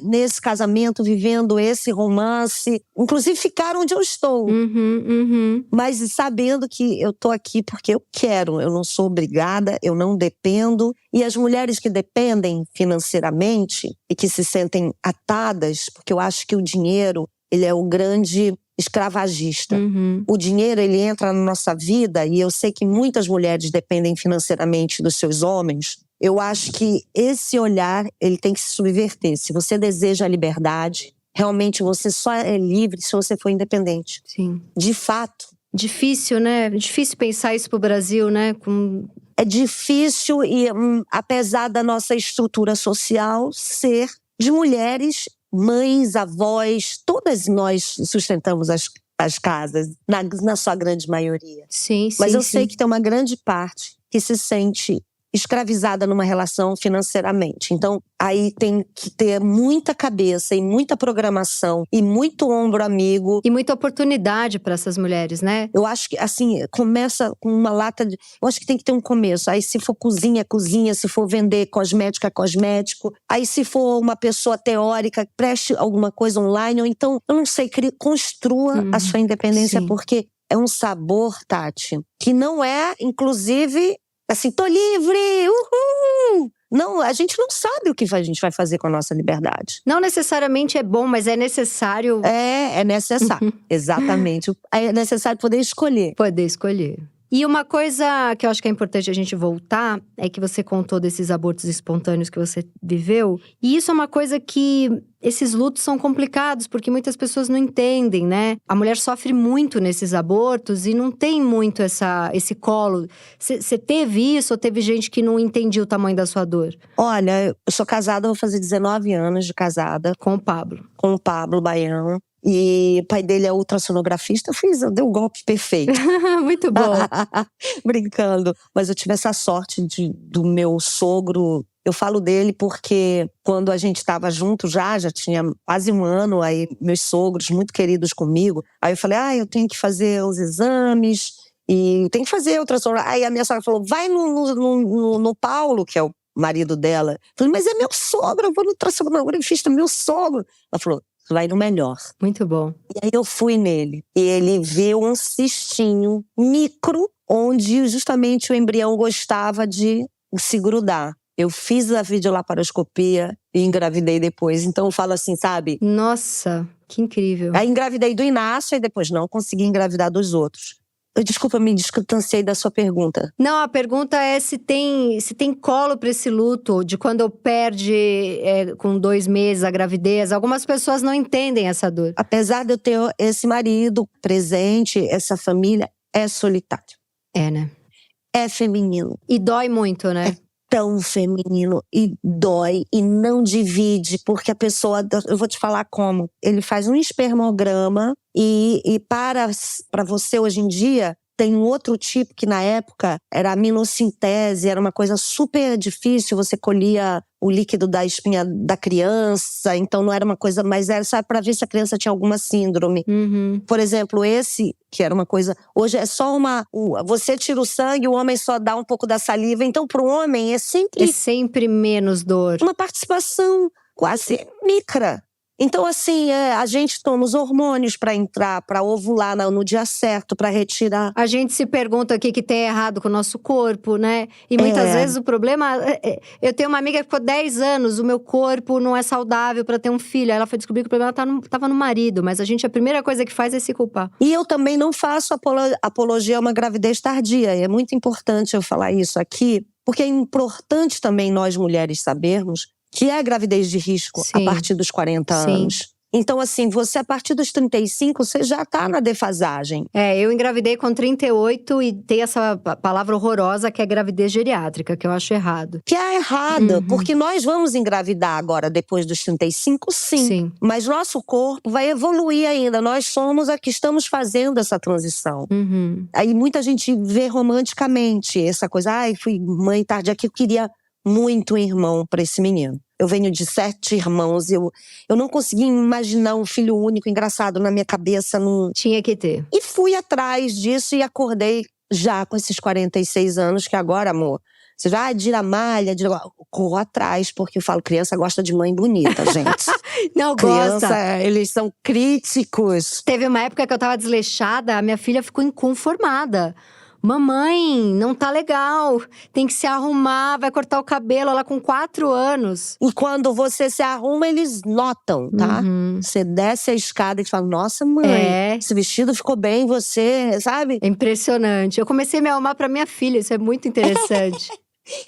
nesse casamento, vivendo esse romance, inclusive ficar onde eu estou. Uhum. Mas sabendo que eu tô aqui porque eu quero, eu não sou obrigada, eu não dependo. E as mulheres que dependem financeiramente e que se sentem atadas, porque eu acho que o dinheiro, ele é o grande escravagista. Uhum. O dinheiro, ele entra na nossa vida, e eu sei que muitas mulheres dependem financeiramente dos seus homens. Eu acho que esse olhar, ele tem que se subverter. Se você deseja a liberdade, realmente você só é livre se você for independente. Sim. De fato. Difícil, né? Difícil pensar isso pro Brasil, né? É difícil e, apesar da nossa estrutura social ser de mulheres, mães, avós, todas nós sustentamos as casas, na sua grande maioria. Sim. Mas eu sei que tem uma grande parte que se sente escravizada numa relação financeiramente. Então, aí tem que ter muita cabeça e muita programação e muito ombro amigo. E muita oportunidade para essas mulheres, né? Eu acho que, assim, começa com uma lata de… Eu acho que tem que ter um começo. Aí, se for cozinha, é cozinha. Se for vender cosmético, é cosmético. Aí, se for uma pessoa teórica, preste alguma coisa online. Ou então, eu não sei, construa a sua independência. Sim. Porque é um sabor, Tati, que não é, inclusive… Assim, tô livre, uhul! Não, a gente não sabe o que a gente vai fazer com a nossa liberdade. Não necessariamente é bom, mas é necessário… É necessário, exatamente. É necessário poder escolher. Poder escolher. E uma coisa que eu acho que é importante a gente voltar é que você contou desses abortos espontâneos que você viveu. E isso é uma coisa que… Esses lutos são complicados, porque muitas pessoas não entendem, né? A mulher sofre muito nesses abortos e não tem muito esse colo. Você teve isso ou teve gente que não entendia o tamanho da sua dor? Olha, eu sou casada, vou fazer 19 anos de casada. Com o Pablo. Com o Pablo Baiano. E o pai dele é ultrassonografista. Eu dei um golpe perfeito. Muito bom. Brincando. Mas eu tive essa sorte do meu sogro. Eu falo dele porque quando a gente estava junto já tinha quase um ano, aí meus sogros, muito queridos comigo, aí eu falei, eu tenho que fazer os exames e tem que fazer ultrassonografia. Aí a minha sogra falou, vai no Paulo, que é o marido dela. Eu falei, mas é meu sogro, eu vou no ultrassonografista, meu sogro. Ela falou, vai no melhor. Muito bom. E aí eu fui nele. E ele viu um cistinho micro, onde justamente o embrião gostava de se grudar. Eu fiz a videolaparoscopia e engravidei depois. Então eu falo assim, sabe? Nossa, que incrível. Aí engravidei do Inácio e depois não consegui engravidar dos outros. Desculpa, me distanciei da sua pergunta. Não, a pergunta é se tem colo para esse luto de quando perde com 2 meses a gravidez. Algumas pessoas não entendem essa dor. Apesar de eu ter esse marido presente, essa família é solitário. É, né? É feminino. E dói muito, né? É tão feminino e dói e não divide, porque a pessoa, eu vou te falar como, ele faz um espermograma e para você hoje em dia tem um outro tipo que na época era a aminocintese, era uma coisa super difícil, você colhia o líquido da espinha da criança, então não era uma coisa, mas era só para ver se a criança tinha alguma síndrome. Uhum. Por exemplo, esse, que era uma coisa, hoje é só você tira o sangue, o homem só dá um pouco da saliva, então para o homem é sempre menos dor. Uma participação quase micra. Então, assim, a gente toma os hormônios para entrar, para ovular no dia certo, para retirar. A gente se pergunta o que tem errado com o nosso corpo, né? E muitas vezes o problema… Eu tenho uma amiga que ficou 10 anos, o meu corpo não é saudável para ter um filho. Aí ela foi descobrir que o problema estava no marido, mas a primeira coisa que faz é se culpar. E eu também não faço apologia a uma gravidez tardia. É muito importante eu falar isso aqui, porque é importante também nós mulheres sabermos que é a gravidez de risco a partir dos 40 anos. Então, assim, você a partir dos 35, você já tá na defasagem. Eu engravidei com 38 e tem essa palavra horrorosa que é gravidez geriátrica, que eu acho errado. Que é errada, porque nós vamos engravidar agora depois dos 35, sim. Mas nosso corpo vai evoluir ainda. Nós somos a que estamos fazendo essa transição. Aí muita gente vê romanticamente essa coisa, fui mãe tardia que eu queria muito irmão para esse menino. Eu venho de 7 irmãos, eu não consegui imaginar um filho único, engraçado, na minha cabeça. Não tinha que ter. E fui atrás disso e acordei já com esses 46 anos, que agora, amor, você já malha, corro atrás, porque eu falo, criança gosta de mãe bonita, gente. Não criança, gosta. Eles são críticos. Teve uma época que eu tava desleixada, a minha filha ficou inconformada. Mamãe, não tá legal, tem que se arrumar, vai cortar o cabelo, ela com 4 anos. E quando você se arruma, eles notam, tá? Você desce a escada e fala, nossa mãe, esse vestido ficou bem em você, sabe? É impressionante. Eu comecei a me arrumar pra minha filha, isso é muito interessante.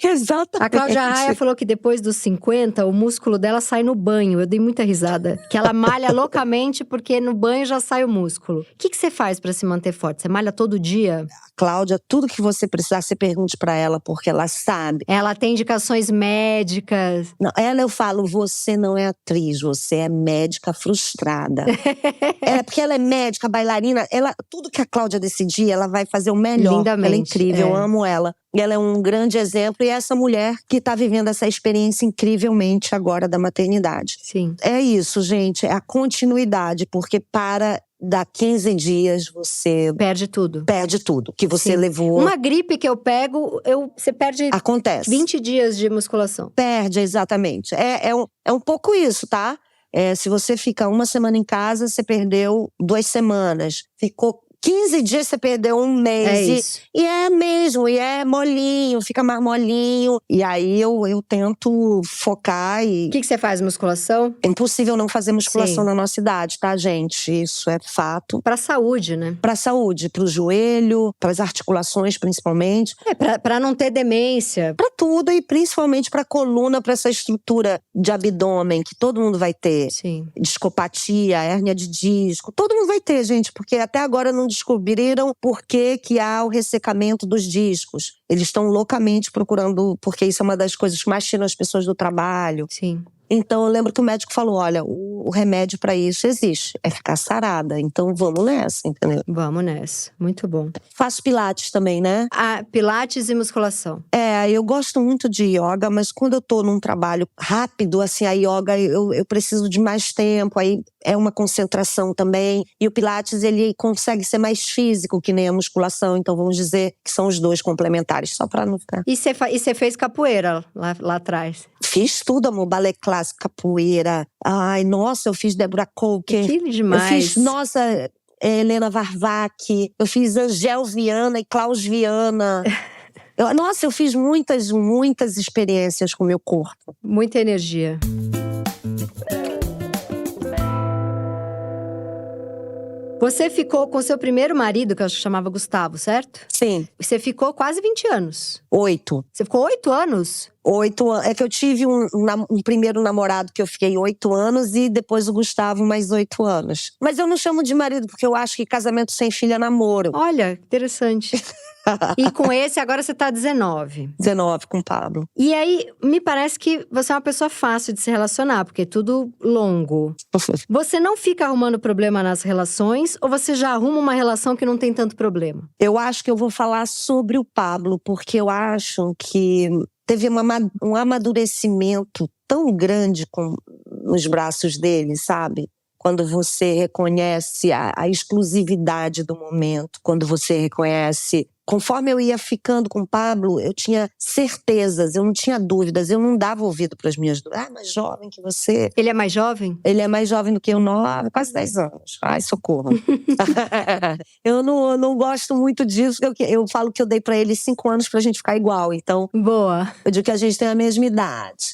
Exatamente. A Cláudia Raia falou que depois dos 50, o músculo dela sai no banho. Eu dei muita risada. Que ela malha loucamente porque no banho já sai o músculo. O que você faz pra se manter forte? Você malha todo dia? Cláudia, tudo que você precisar, você pergunte pra ela, porque ela sabe. Ela tem indicações médicas. Não, eu falo, você não é atriz, você é médica frustrada. Porque ela é médica, bailarina, tudo que a Cláudia decidir, ela vai fazer o melhor. Lindamente. Ela é incrível, eu amo ela. Ela é um grande exemplo e é essa mulher que tá vivendo essa experiência incrivelmente agora da maternidade. Sim. É isso, gente, é a continuidade, porque dá 15 dias, você… Perde tudo. Perde tudo que você levou. Uma gripe que eu pego, você perde… Acontece. 20 dias de musculação. Perde, exatamente. É um pouco isso, tá? Se você fica 1 semana em casa, você perdeu 2 semanas. Ficou 15 dias, você perdeu 1 mês. É isso. E é mesmo, e é molinho, fica mais molinho. E aí eu tento focar e… O que você faz, musculação? É impossível não fazer musculação na nossa idade, tá, gente? Isso é fato. Pra saúde, né? Pra saúde, pro joelho, pras articulações principalmente. Pra não ter demência. Pra tudo e principalmente pra coluna, pra essa estrutura de abdômen que todo mundo vai ter. Sim. Discopatia, hérnia de disco, todo mundo vai ter, gente, porque até agora não descobriram por que há o ressecamento dos discos. Eles estão loucamente procurando, porque isso é uma das coisas que mais tiram as pessoas do trabalho. Sim. Então eu lembro que o médico falou, olha, o remédio pra isso existe, é ficar sarada, então vamos nessa, entendeu? Vamos nessa, muito bom. Faço pilates também, né? Pilates e musculação. Eu gosto muito de yoga, mas quando eu tô num trabalho rápido, assim, a yoga eu preciso de mais tempo, aí é uma concentração também. E o pilates, ele consegue ser mais físico que nem a musculação, então vamos dizer que são os dois complementares, só pra não ficar… E você fez capoeira lá atrás? Fiz tudo, amor, balé clássico, capoeira. Ai, nossa, Nossa, eu fiz Deborah Coker. Que demais. Eu fiz, nossa, Helena Varvac. Eu fiz Angel Viana e Klaus Viana. Nossa, eu fiz muitas experiências com o meu corpo. Muita energia. Você ficou com seu primeiro marido, que eu acho que chamava Gustavo, certo? Sim. Você ficou quase 20 anos. 8. Você ficou 8 anos? 8 anos. É que eu tive um primeiro namorado que eu fiquei 8 anos e depois o Gustavo mais 8 anos. Mas eu não chamo de marido porque eu acho que casamento sem filho é namoro. Olha, interessante. E com esse, agora você tá 19. 19 com o Pablo. E aí, me parece que você é uma pessoa fácil de se relacionar, porque é tudo longo. Você não fica arrumando problema nas relações ou você já arruma uma relação que não tem tanto problema? Eu acho que eu vou falar sobre o Pablo, porque eu acho que teve um amadurecimento tão grande nos braços dele, sabe? Quando você reconhece a exclusividade do momento, quando você reconhece… Conforme eu ia ficando com o Pablo, eu tinha certezas, eu não tinha dúvidas, eu não dava ouvido para as minhas dúvidas. Mais jovem que você. Ele é mais jovem? Ele é mais jovem do que eu, quase 10 anos. Ai, socorro. Eu não gosto muito disso, eu falo que eu dei para ele 5 anos pra gente ficar igual, então… Boa. Eu digo que a gente tem a mesma idade.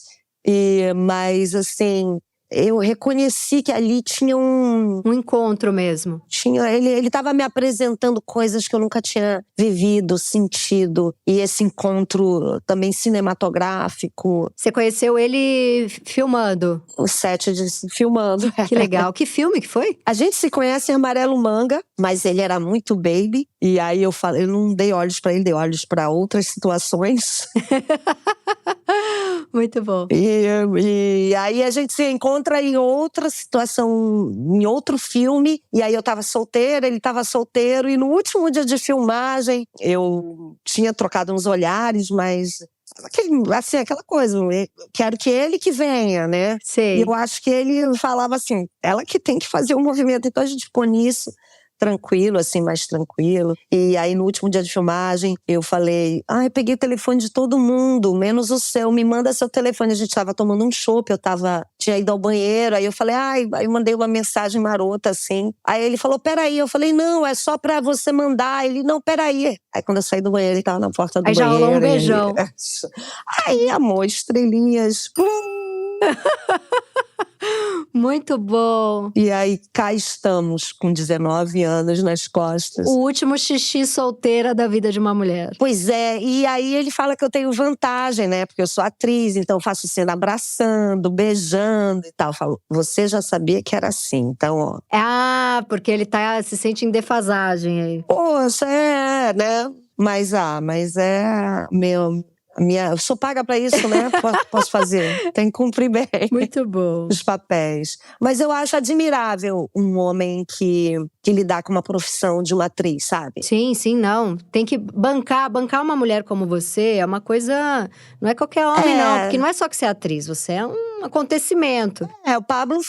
Mas, assim… Eu reconheci que ali tinha um encontro mesmo. Ele estava me apresentando coisas que eu nunca tinha vivido, sentido. E esse encontro também cinematográfico. Você conheceu ele filmando? O set filmando. Que legal. Que filme que foi? A gente se conhece em Amarelo Manga, mas ele era muito baby. E aí eu não dei olhos para ele, dei olhos para outras situações. Muito bom. E aí a gente se encontra em outra situação, em outro filme. E aí eu tava solteira, ele tava solteiro. E no último dia de filmagem, eu tinha trocado uns olhares, mas… Assim, aquela coisa, eu quero que ele que venha, né? Sei. E eu acho que ele falava assim, ela que tem que fazer o movimento. Então a gente ficou nisso. Tranquilo, assim, mais tranquilo. E aí, no último dia de filmagem, eu falei… eu peguei o telefone de todo mundo, menos o seu. Me manda seu telefone. A gente tava tomando um chopp, tinha ido ao banheiro. Aí eu falei, aí eu mandei uma mensagem marota, assim. Aí ele falou, peraí. Eu falei, não, é só pra você mandar. Ele, não, peraí. Aí quando eu saí do banheiro, ele tava na porta do banheiro. Aí já rolou um beijão. Aí, amor, estrelinhas… Muito bom. E aí, cá estamos, com 19 anos nas costas. O último xixi solteira da vida de uma mulher. Pois é, e aí ele fala que eu tenho vantagem, né? Porque eu sou atriz, então eu faço cena abraçando, beijando e tal. Eu falo, você já sabia que era assim, então, ó. Porque ele se sente em defasagem aí. Poxa, né? Mas é eu sou paga pra isso, né? Posso fazer. Tem que cumprir bem. Muito bom. Os papéis. Mas eu acho admirável um homem que lidar com uma profissão de uma atriz, sabe? Sim, não. Tem que bancar uma mulher como você é uma coisa… Não é qualquer homem, não. Porque não é só que você é atriz, você é um acontecimento. O Pablo…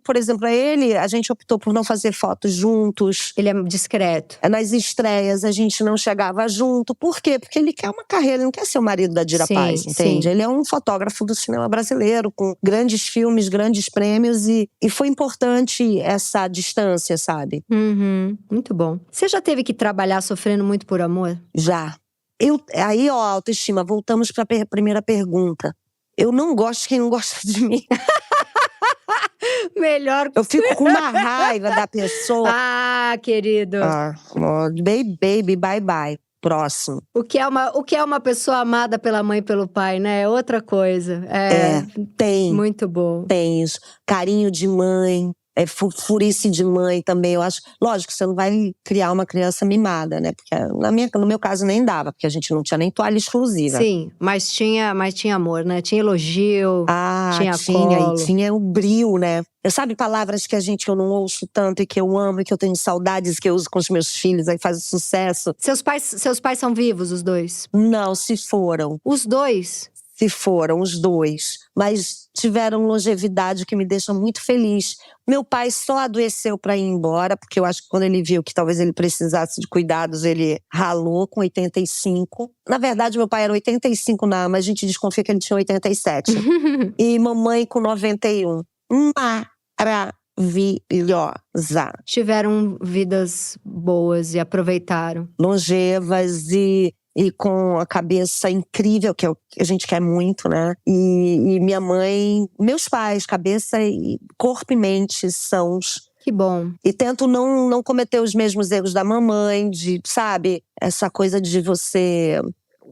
Por exemplo, a gente optou por não fazer fotos juntos. Ele é discreto. Nas estreias, a gente não chegava junto. Por quê? Porque ele quer uma carreira, ele não quer ser o marido da Dira Paz, entende? Sim. Ele é um fotógrafo do cinema brasileiro, com grandes filmes, grandes prêmios. E foi importante essa distância, sabe? Uhum, muito bom. Você já teve que trabalhar sofrendo muito por amor? Já. Aí, autoestima, voltamos para a primeira pergunta. Eu não gosto de quem não gosta de mim. Melhor. Eu fico com uma raiva da pessoa. Querido. Baby, bye bye. Próximo. O que é uma pessoa amada pela mãe e pelo pai, né? É outra coisa. Tem. Muito bom. Tem isso. Carinho de mãe. Furice de mãe também, eu acho. Lógico, você não vai criar uma criança mimada, né? Porque no meu caso nem dava, porque a gente não tinha nem toalha exclusiva. Sim, mas tinha amor, né? Tinha elogio, tinha colo. E tinha o brio, né? Sabe palavras que eu não ouço tanto e que eu amo e que eu tenho saudades, que eu uso com os meus filhos, aí faz sucesso. Seus pais são vivos, os dois? Não, se foram. Os dois? Se foram, os dois. Mas tiveram longevidade, que me deixa muito feliz. Meu pai só adoeceu para ir embora, porque eu acho que quando ele viu que talvez ele precisasse de cuidados, ele ralou com 85. Na verdade, meu pai era 85, mas a gente desconfia que ele tinha 87. E mamãe com 91. maravilhosa. Tiveram vidas boas e aproveitaram. Longevas e com a cabeça incrível, que é o que a gente quer muito, né? E minha mãe, meus pais, cabeça e corpo e mente sãos. Que bom. E tento não cometer os mesmos erros da mamãe, de, sabe? Essa coisa de você...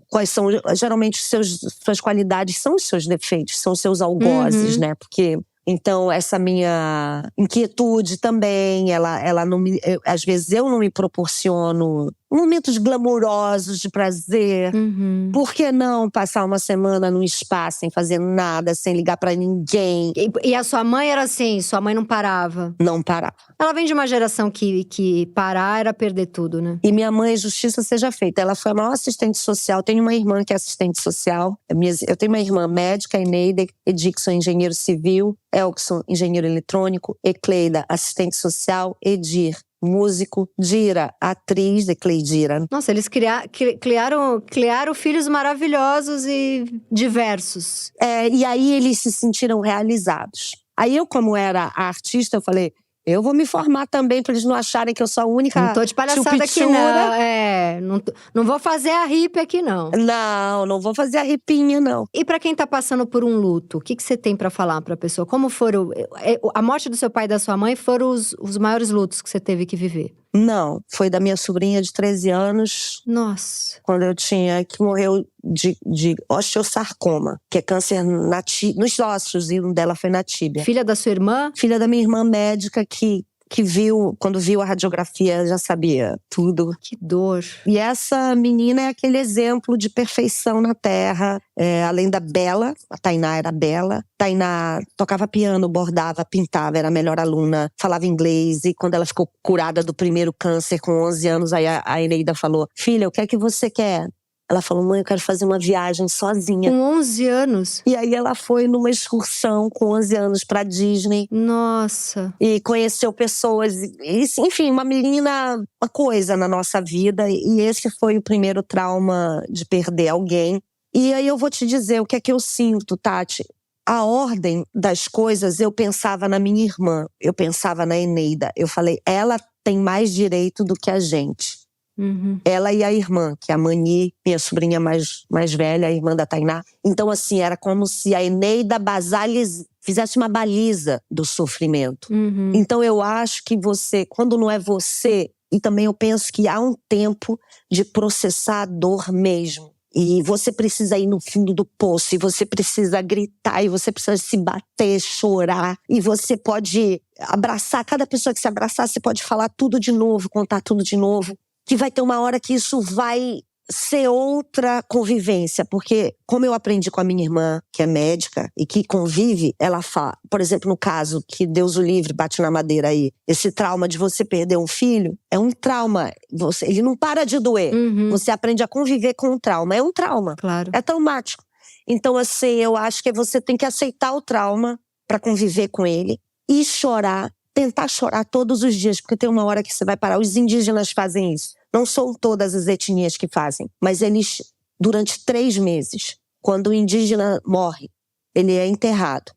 Quais são, geralmente, suas qualidades são os seus defeitos, são os seus algozes, né? Porque... Então, essa minha inquietude também, ela não me... às vezes eu não me proporciono momentos glamourosos de prazer. Por que não passar uma semana num spa sem fazer nada, sem ligar pra ninguém? E a sua mãe era assim? Sua mãe não parava? Não parava. Ela vem de uma geração que parar era perder tudo, né? E minha mãe, justiça seja feita. Ela foi a maior assistente social. Tenho uma irmã que é assistente social. Eu tenho uma irmã médica, Eneida, Edixon, engenheiro civil, Elkson, engenheiro eletrônico, Ecleida, assistente social, Edir, músico, Dira, atriz, Ecleidira. Nossa, eles criaram filhos maravilhosos e diversos. E aí eles se sentiram realizados. Aí eu, como era a artista, eu falei... Eu vou me formar também, pra eles não acharem que eu sou a única. Não tô de palhaçada aqui, não. Não vou fazer a hippie aqui, não. Não vou fazer a ripinha, não. E pra quem tá passando por um luto, o que você tem pra falar pra pessoa? Como foram… A morte do seu pai e da sua mãe foram os maiores lutos que você teve que viver? Não, foi da minha sobrinha de 13 anos. Nossa. Quando eu tinha… que morreu de osteosarcoma, que é câncer nos ossos, e um dela foi na tíbia. Filha da sua irmã? Filha da minha irmã médica que viu, quando viu a radiografia, já sabia tudo. Que dor. E essa menina é aquele exemplo de perfeição na Terra. Além da Bela, a Tainá era Bela. Tainá tocava piano, bordava, pintava, era a melhor aluna, falava inglês. E quando ela ficou curada do primeiro câncer com 11 anos, aí a Eneida falou: filha, o que é que você quer? Ela falou: mãe, eu quero fazer uma viagem sozinha. Com 11 anos? E aí ela foi numa excursão com 11 anos pra Disney. Nossa. E conheceu pessoas, enfim, uma menina, uma coisa na nossa vida. E esse foi o primeiro trauma de perder alguém. E aí eu vou te dizer o que é que eu sinto, Tati. A ordem das coisas, eu pensava na minha irmã, eu pensava na Eneida. Eu falei, ela tem mais direito do que a gente. Ela e a irmã, que é a Mani, minha sobrinha mais velha, a irmã da Tainá. Então, assim, era como se a Eneida fizesse uma baliza do sofrimento. Então, eu acho que você, quando não é você, e também eu penso que há um tempo de processar a dor mesmo. E você precisa ir no fundo do poço, e você precisa gritar, e você precisa se bater, chorar. E você pode abraçar, cada pessoa que se abraçar, você pode falar tudo de novo, contar tudo de novo. Que vai ter uma hora que isso vai ser outra convivência. Porque, como eu aprendi com a minha irmã, que é médica e que convive, ela fala, por exemplo, no caso que Deus o livre, bate na madeira aí, esse trauma de você perder um filho, é um trauma. Ele não para de doer. Você aprende a conviver com o trauma. É um trauma. Claro. É traumático. Então, assim, eu acho que você tem que aceitar o trauma para conviver com ele e chorar. Tentar chorar todos os dias, porque tem uma hora que você vai parar. Os indígenas fazem isso. Não são todas as etnias que fazem, mas eles, durante 3 meses, quando o indígena morre, ele é enterrado.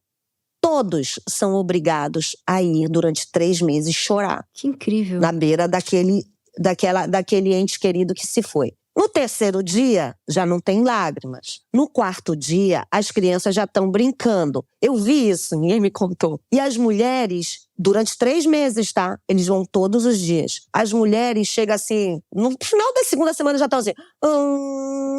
Todos são obrigados a ir, durante 3 meses, chorar. Que incrível. Na beira daquele ente querido que se foi. No 3º dia, já não tem lágrimas. No 4º dia, as crianças já estão brincando. Eu vi isso, ninguém me contou. E as mulheres, durante 3 meses, tá? Eles vão todos os dias. As mulheres chegam assim, no final da 2ª semana já estão assim…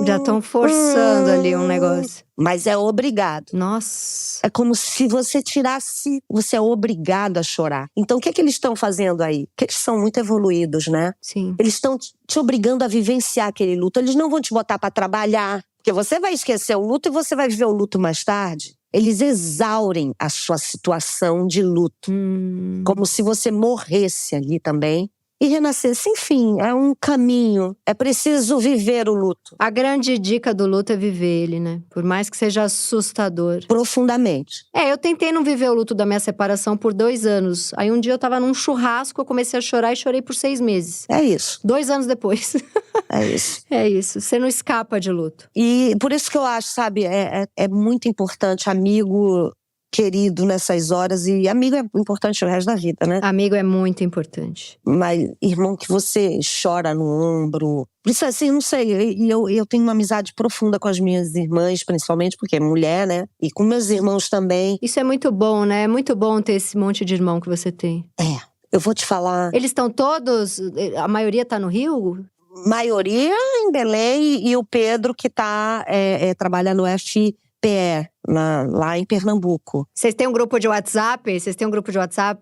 Já estão forçando ali um negócio. Mas é obrigado. Nossa. É como se você tirasse… Você é obrigado a chorar. Então, o que é que eles estão fazendo aí? Porque eles são muito evoluídos, né? Sim. Eles estão te obrigando a vivenciar aquele luto. Eles não vão te botar pra trabalhar. Porque você vai esquecer o luto e você vai viver o luto mais tarde. Eles exaurem a sua situação de luto. Como se você morresse ali também. E renascesse, enfim, é um caminho. É preciso viver o luto. A grande dica do luto é viver ele, né? Por mais que seja assustador. Profundamente. Eu tentei não viver o luto da minha separação por 2 anos. Aí um dia eu tava num churrasco, eu comecei a chorar e chorei por 6 meses. É isso. 2 anos depois. É isso. É isso. Você não escapa de luto. E por isso que eu acho, sabe, é muito importante, amigo… querido nessas horas. E amigo é importante o resto da vida, né? Amigo é muito importante. Mas irmão que você chora no ombro. Por isso, assim, não sei. Eu tenho uma amizade profunda com as minhas irmãs, principalmente porque é mulher, né? E com meus irmãos também. Isso é muito bom, né? É muito bom ter esse monte de irmão que você tem. Eu vou te falar. Eles estão todos… A maioria tá no Rio? Maioria em Belém e o Pedro que trabalha no FPE, lá em Pernambuco. Vocês têm um grupo de WhatsApp?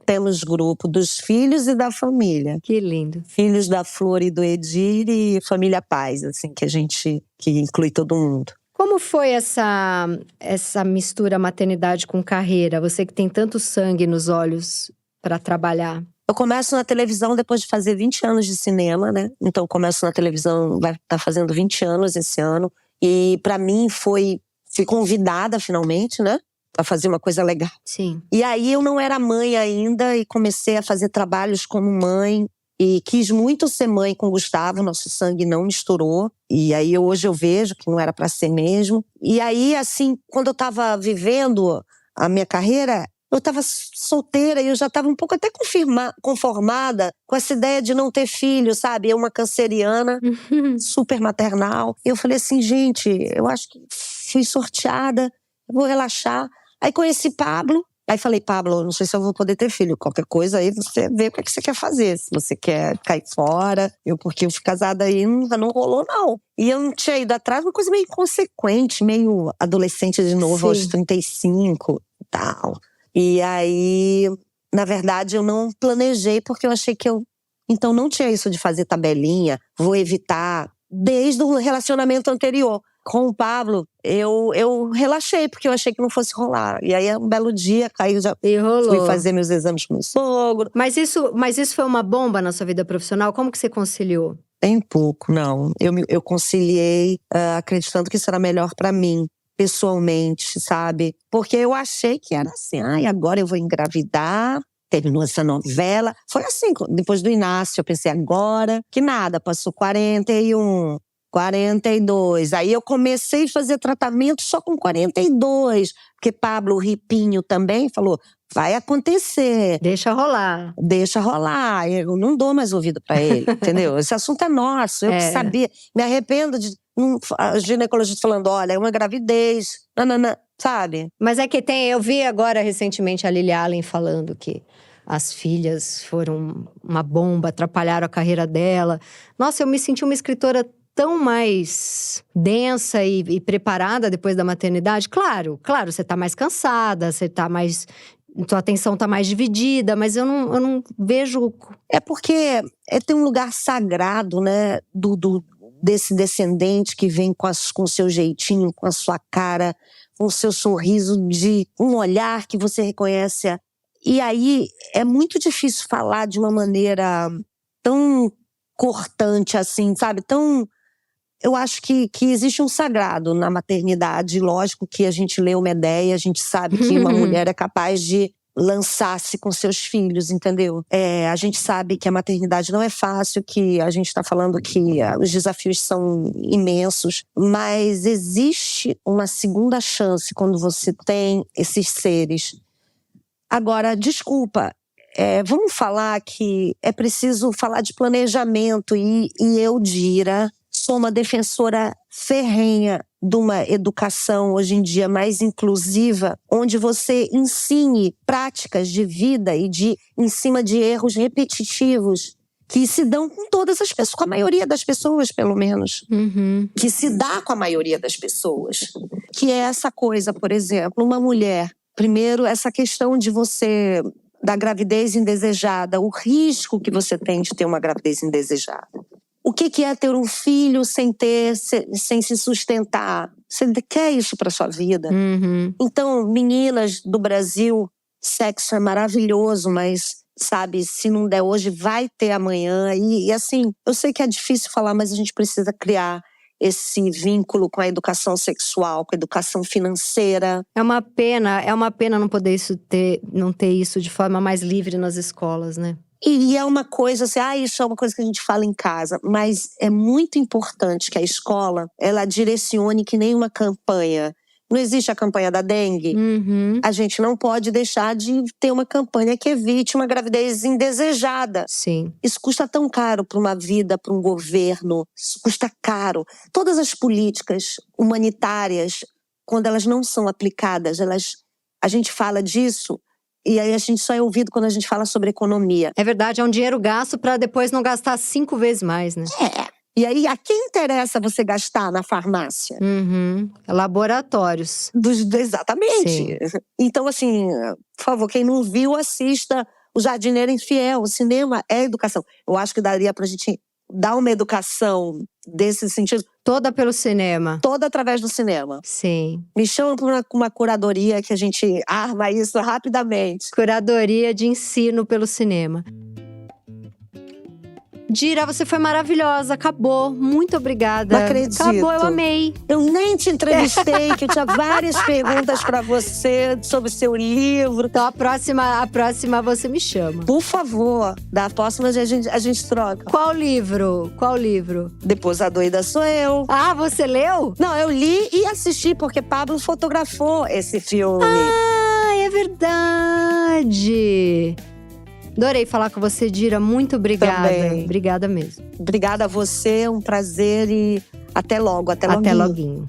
Temos grupo dos filhos e da família. Que lindo. Filhos da Flor e do Edir e família Paz, assim, que inclui todo mundo. Como foi essa mistura maternidade com carreira? Você que tem tanto sangue nos olhos para trabalhar. Eu começo na televisão depois de fazer 20 anos de cinema, né? Então eu começo na televisão, vai estar fazendo 20 anos esse ano. E pra mim fui convidada finalmente, né? Pra fazer uma coisa legal. Sim. E aí eu não era mãe ainda e comecei a fazer trabalhos como mãe. E quis muito ser mãe com o Gustavo, nosso sangue não misturou. E aí hoje eu vejo que não era pra ser mesmo. E aí, assim, quando eu tava vivendo a minha carreira, eu estava solteira e eu já estava um pouco até conformada com essa ideia de não ter filho, sabe? Eu, uma canceriana, super maternal. E eu falei assim, gente, eu acho que fui sorteada, eu vou relaxar. Aí conheci Pablo. Aí falei, Pablo, não sei se eu vou poder ter filho. Qualquer coisa aí você vê o que você quer fazer. Se você quer cair fora. Porque eu fui casada aí, não rolou não. E eu não tinha ido atrás, uma coisa meio inconsequente, meio adolescente de novo, aos 35 e tal. E aí, na verdade, eu não planejei porque eu achei que então não tinha isso de fazer tabelinha, vou evitar. Desde o relacionamento anterior. Com o Pablo, eu relaxei porque eu achei que não fosse rolar. E aí, um belo dia, caiu, já fui fazer meus exames com o sogro. Mas isso foi uma bomba na sua vida profissional? Como que você conciliou? Tem pouco, não. Eu conciliei acreditando que isso era melhor pra mim. Pessoalmente, sabe? Porque eu achei que era assim, agora eu vou engravidar, terminou essa novela. Foi assim, depois do Inácio, eu pensei, agora que nada, passou 41, 42. Aí eu comecei a fazer tratamento só com 42, porque Pablo, o Ripinho também, falou, vai acontecer. Deixa rolar. Deixa rolar. Eu não dou mais ouvido pra ele, entendeu? Esse assunto é nosso, eu que sabia. Me arrependo de a ginecologista falando, olha, é uma gravidez, nanana, sabe? Mas é que eu vi agora recentemente a Lily Allen falando que as filhas foram uma bomba, atrapalharam a carreira dela. Nossa, eu me senti uma escritora tão mais densa e preparada depois da maternidade. Claro, você tá mais cansada, você tá mais… Tua atenção tá mais dividida, mas eu não vejo… É porque tem um lugar sagrado, né, desse descendente que vem com o seu jeitinho, com a sua cara, com o seu sorriso, de um olhar que você reconhece. E aí é muito difícil falar de uma maneira tão cortante assim, sabe? Eu acho que existe um sagrado na maternidade. Lógico que a gente lê uma ideia, a gente sabe que uma mulher é capaz de lançar-se com seus filhos, entendeu? A gente sabe que a maternidade não é fácil, que a gente está falando que os desafios são imensos, mas existe uma segunda chance quando você tem esses seres. Agora, desculpa, vamos falar que é preciso falar de planejamento e eu, Dira, sou uma defensora ferrenha de uma educação hoje em dia mais inclusiva, onde você ensine práticas de vida em cima de erros repetitivos que se dão com todas as pessoas, com a maioria das pessoas, pelo menos. Que se dá com a maioria das pessoas. Que é essa coisa, por exemplo, uma mulher, primeiro, essa questão de você… da gravidez indesejada, o risco que você tem de ter uma gravidez indesejada. O que é ter um filho sem se sustentar? Você quer isso para sua vida? Então, meninas do Brasil, sexo é maravilhoso, mas, sabe, se não der hoje, vai ter amanhã. E assim, eu sei que é difícil falar, mas a gente precisa criar esse vínculo com a educação sexual, com a educação financeira. É uma pena não ter isso de forma mais livre nas escolas, né? E é uma coisa assim, isso é uma coisa que a gente fala em casa, mas é muito importante que a escola, ela direcione que nem uma campanha Não existe a campanha da dengue. A gente não pode deixar de ter uma campanha que evite uma gravidez indesejada. Sim. Isso custa tão caro para uma vida, para um governo. Isso custa caro. Todas as políticas humanitárias, quando elas não são aplicadas, a gente fala disso e aí a gente só é ouvido quando a gente fala sobre economia. É verdade, é um dinheiro gasto para depois não gastar 5 vezes mais, né? E aí, a quem interessa você gastar na farmácia? Laboratórios. Exatamente. Sim. Então, assim, por favor, quem não viu, assista O Jardineiro Infiel. O cinema é educação. Eu acho que daria pra gente dar uma educação desse sentido. Toda pelo cinema. Toda através do cinema. Sim. Me chama para uma curadoria que a gente arma isso rapidamente. Curadoria de ensino pelo cinema. Dira, você foi maravilhosa, acabou. Muito obrigada. Não acredito. Acabou, eu amei. Eu nem te entrevistei, que eu tinha várias perguntas para você sobre o seu livro. Então a próxima você me chama. Por favor, da próxima a gente troca. Qual livro? Depois a doida sou eu. Ah, você leu? Não, eu li e assisti, porque Pablo fotografou esse filme. Ah, é verdade. Adorei falar com você, Dira. Muito obrigada. Também. Obrigada mesmo. Obrigada a você, um prazer e até logo. Até loguinho.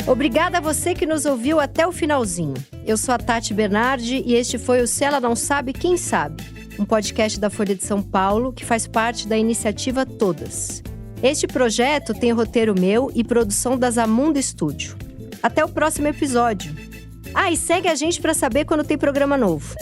Obrigada a você que nos ouviu até o finalzinho. Eu sou a Tati Bernardi e este foi o Se Ela Não Sabe, Quem Sabe? Um podcast da Folha de São Paulo que faz parte da iniciativa Todas. Este projeto tem roteiro meu e produção da Zamundo Studio. Até o próximo episódio. E segue a gente para saber quando tem programa novo.